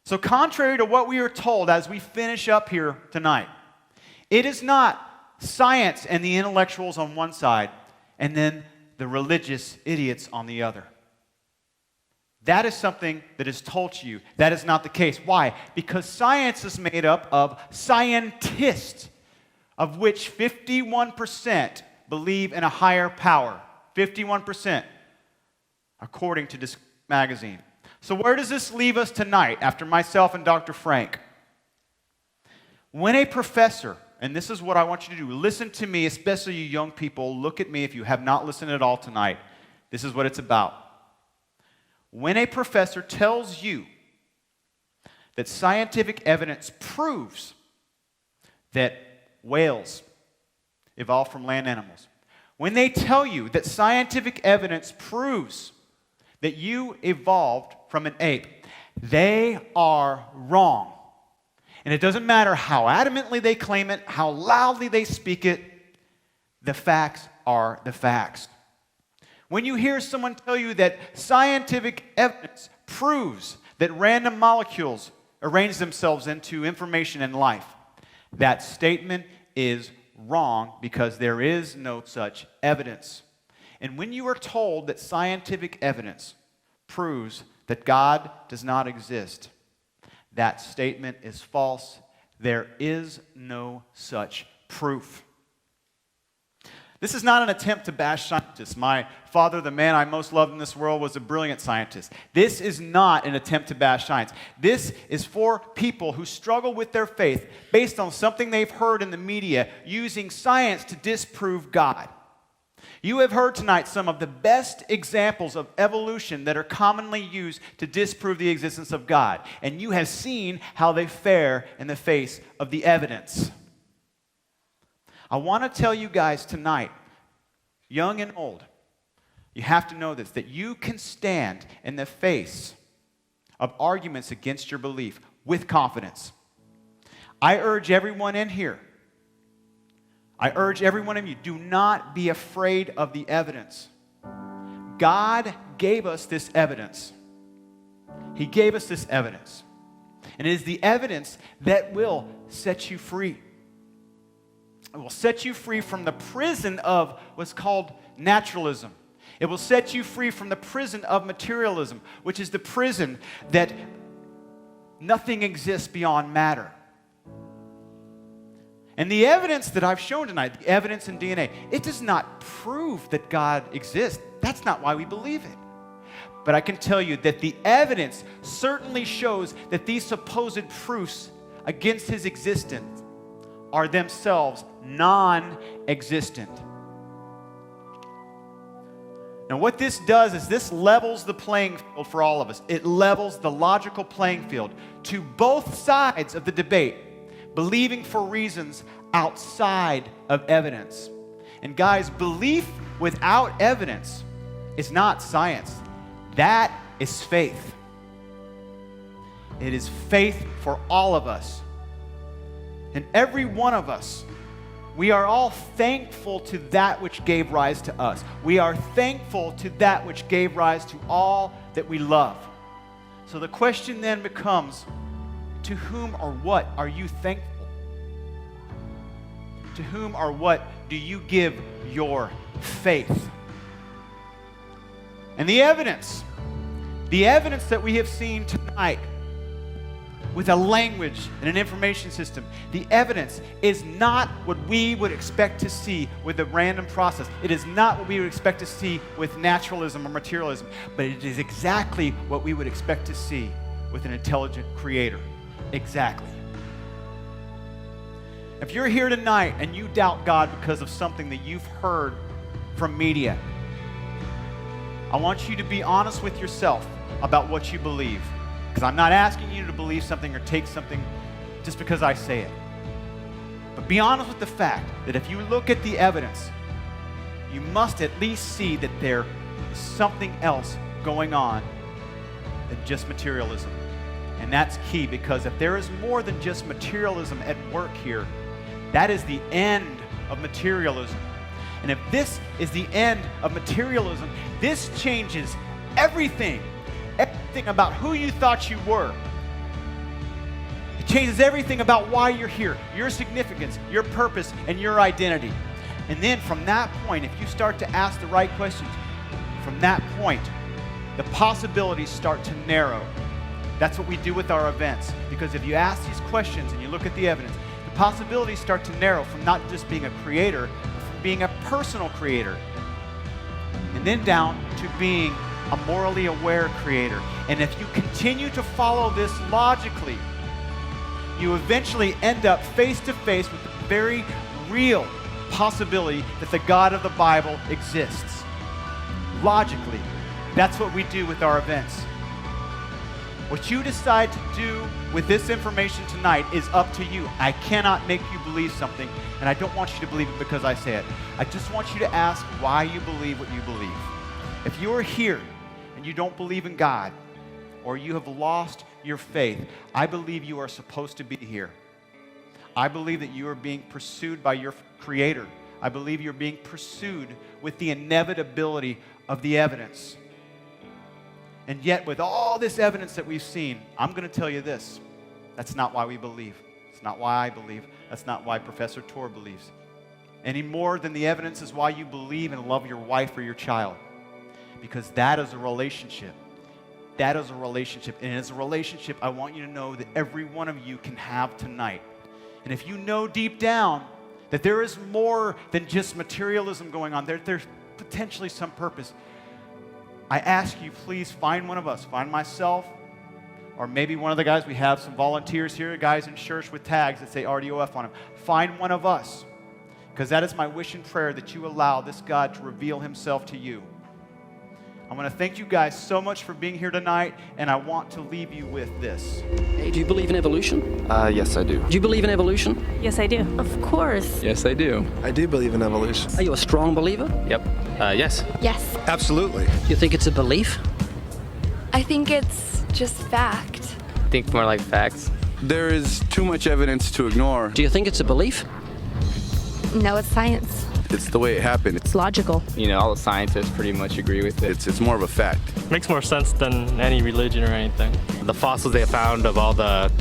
So contrary to what we are told as we finish up here tonight, it is not science and the intellectuals on one side and then the religious idiots on the other. That is something that is told to you. That is not the case. Why? Because science is made up of scientists, of which 51% believe in a higher power. 51%, according to this magazine. So where does this leave us tonight after myself and Dr. Frank? When a professor, and this is what I want you to do, listen to me, especially you young people, look at me if you have not listened at all tonight. This is what it's about. When a professor tells you that scientific evidence proves that whales evolved from land animals, when they tell you that scientific evidence proves that you evolved from an ape, they are wrong. And it doesn't matter how adamantly they claim it, how loudly they speak it, the facts are the facts. When you hear someone tell you that scientific evidence proves that random molecules arrange themselves into information and life, that statement is wrong because there is no such evidence. And when you are told that scientific evidence proves that God does not exist, that statement is false. There is no such proof. This is not an attempt to bash scientists. My father, the man I most loved in this world, was a brilliant scientist. This is not an attempt to bash science. This is for people who struggle with their faith based on something they've heard in the media using science to disprove God. You have heard tonight some of the best examples of evolution that are commonly used to disprove the existence of God, and you have seen how they fare in the face of the evidence. I want to tell you guys tonight, young and old, you have to know this, that you can stand in the face of arguments against your belief with confidence. I urge everyone in here, I urge every one of you, do not be afraid of the evidence. God gave us this evidence. He gave us this evidence. And it is the evidence that will set you free. It will set you free from the prison of what's called naturalism. It will set you free from the prison of materialism, which is the prison that nothing exists beyond matter. And the evidence that I've shown tonight, the evidence in DNA, it does not prove that God exists. That's not why we believe it. But I can tell you that the evidence certainly shows that these supposed proofs against his existence are themselves non-existent. Now what this does is this levels the playing field for all of us. It levels the logical playing field to both sides of the debate, believing for reasons outside of evidence. And guys, belief without evidence is not science. That is faith. It is faith for all of us. And every one of us, we are all thankful to that which gave rise to us. We are thankful to that which gave rise to all that we love. So the question then becomes, to whom or what are you thankful? To whom or what do you give your faith? And the evidence that we have seen tonight with a language and an information system, the evidence is not what we would expect to see with a random process. It is not what we would expect to see with naturalism or materialism, but it is exactly what we would expect to see with an intelligent creator. Exactly. If you're here tonight and you doubt God because of something that you've heard from media, I want you to be honest with yourself about what you believe. Because I'm not asking you to believe something or take something just because I say it. But be honest with the fact that if you look at the evidence, you must at least see that there is something else going on than just materialism. And that's key, because if there is more than just materialism at work here, that is the end of materialism. And if this is the end of materialism, this changes everything about who you thought you were. It changes everything about why you're here, your significance, your purpose, and your identity. And then from that point, if you start to ask the right questions, from that point, the possibilities start to narrow. That's what we do with our events. Because if you ask these questions and you look at the evidence, the possibilities start to narrow from not just being a creator, but from being a personal creator. And then down to being a morally aware creator. And if you continue to follow this logically, you eventually end up face to face with the very real possibility that the God of the Bible exists. Logically, that's what we do with our events. What you decide to do with this information tonight is up to you. I cannot make you believe something, and I don't want you to believe it because I say it. I just want you to ask why you believe what you believe. If you are here and you don't believe in God, or you have lost your faith, I believe you are supposed to be here. I believe that you are being pursued by your Creator. I believe you're being pursued with the inevitability of the evidence. And yet, with all this evidence that we've seen, I'm going to tell you this. That's not why we believe. It's not why I believe. That's not why Professor Tor believes. Any more than the evidence is why you believe and love your wife or your child. Because that is a relationship. That is a relationship. And as a relationship, I want you to know that every one of you can have tonight. And if you know deep down that there is more than just materialism going on, there's potentially some purpose, I ask you, please find one of us. Find myself, or maybe one of the guys. We have some volunteers here, guys in church with tags that say RDOF on them. Find one of us, because that is my wish and prayer, that you allow this God to reveal himself to you. I want to thank you guys so much for being here tonight, and I want to leave you with this. Hey, do you believe in evolution? Yes, I do. Do you believe in evolution? Yes, I do. Of course. Yes, I do. I do believe in evolution. Are you a strong believer? Yep. Yes. Yes. Absolutely. Do you think it's a belief? I think it's just fact. I think more like facts. There is too much evidence to ignore. Do you think it's a belief? No, it's science. It's the way it happened. It's logical. You know, all the scientists pretty much agree with it. It's more of a fact. Makes more sense than any religion or anything. The fossils they found of all the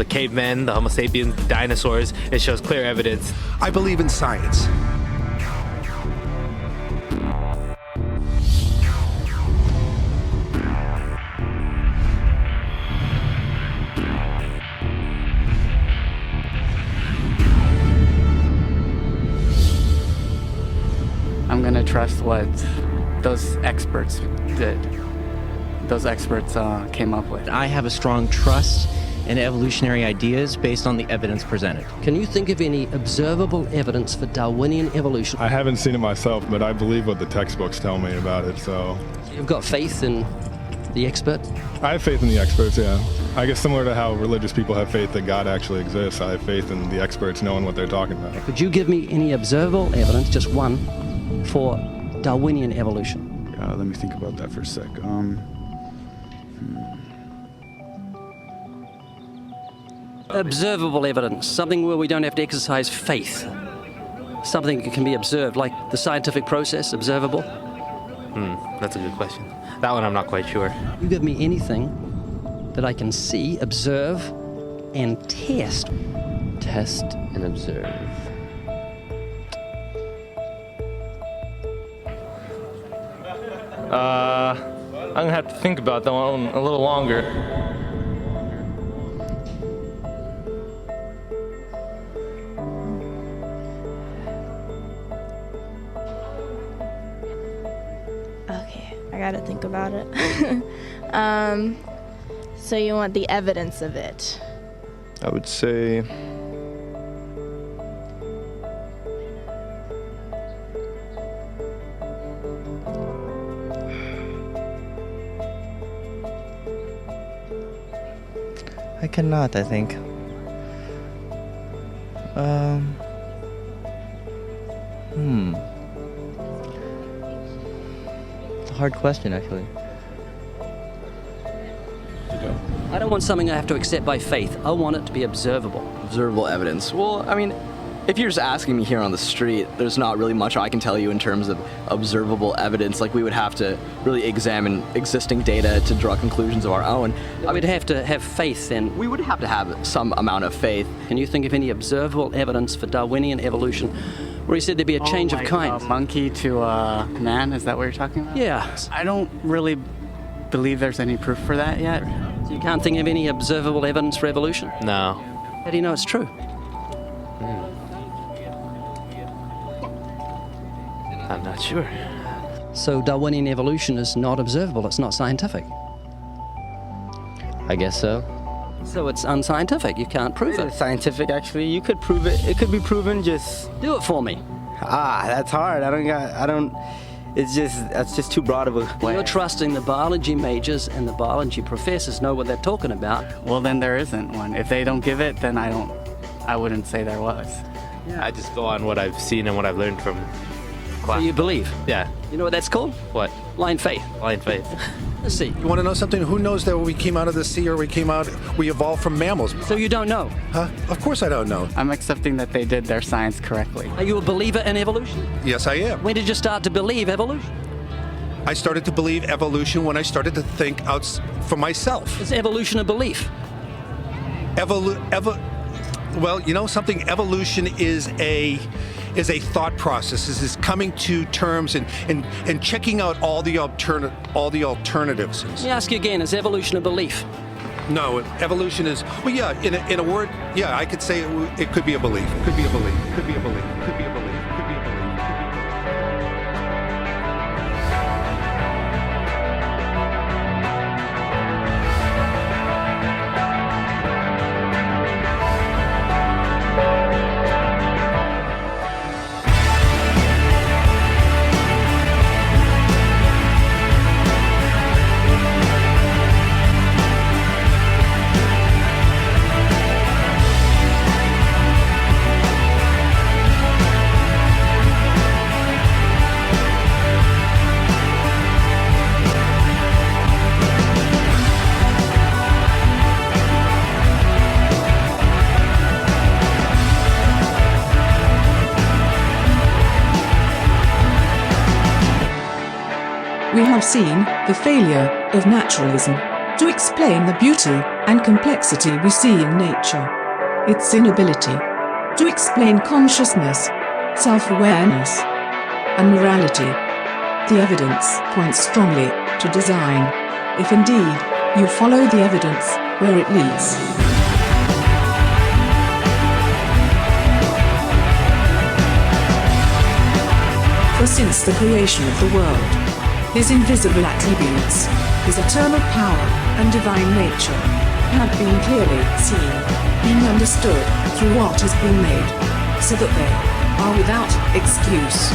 cavemen, the Homo sapiens, dinosaurs, it shows clear evidence. I believe in science. I'm going to trust what those experts did. Those experts came up with. I have a strong trust in evolutionary ideas based on the evidence presented. Can you think of any observable evidence for Darwinian evolution? I haven't seen it myself, but I believe what the textbooks tell me about it, so. You've got faith in the expert? I have faith in the experts, yeah. I guess similar to how religious people have faith that God actually exists, I have faith in the experts knowing what they're talking about. Could you give me any observable evidence, just one, for Darwinian evolution? Let me think about that for a sec. Observable evidence, something where we don't have to exercise faith. Something that can be observed, like the scientific process, observable. That's a good question. That one I'm not quite sure. You give me anything that I can see, observe, and test. Test and observe. I'm gonna have to think about that one a little longer. Okay, I gotta think about it. So you want the evidence of it? I would say I cannot, I think. hard question, actually. I don't want something I have to accept by faith. I want it to be observable. Observable evidence. Well, I mean, if you're just asking me here on the street, there's not really much I can tell you in terms of observable evidence. Like, we would have to really examine existing data to draw conclusions of our own. I would have to have faith then. We would have to have some amount of faith. Can you think of any observable evidence for Darwinian evolution where he said there'd be a change of kind? Monkey to man, is that what you're talking about? Yeah. I don't really believe there's any proof for that yet. So you can't think of any observable evidence for evolution? No. How do you know it's true? I'm not sure. So Darwinian evolution is not observable, it's not scientific. I guess so. So it's unscientific, you can't prove it. It's scientific, actually. You could prove it. It could be proven, just... Do it for me. That's hard. That's just too broad of a way. You're trusting the biology majors and the biology professors know what they're talking about. Well, then there isn't one. If they don't give it, then I wouldn't say there was. Yeah. I just go on what I've seen and what I've learned from class. So you believe? Yeah. You know what that's called? What? Blind faith. Blind faith. Let's see. You want to know something? Who knows that we came out of the sea or we evolved from mammals? So you don't know? Huh? Of course I don't know. I'm accepting that they did their science correctly. Are you a believer in evolution? Yes, I am. When did you start to believe evolution? I started to believe evolution when I started to think out for myself. Is evolution a belief? Well, you know something? Evolution is a thought process. This is coming to terms and checking out all the alternatives. Let me ask you again, is evolution a belief? No, evolution is, well, yeah, in a word, yeah, I could say it could be a belief. It could be a belief. It could be a belief. It could be a belief. It could be a belief. We have seen the failure of naturalism to explain the beauty and complexity we see in nature. Its inability to explain consciousness, self-awareness, and morality. The evidence points strongly to design, if indeed you follow the evidence where it leads. For since the creation of the world, His invisible attributes, His eternal power and divine nature, have been clearly seen, being understood through what has been made, so that they are without excuse.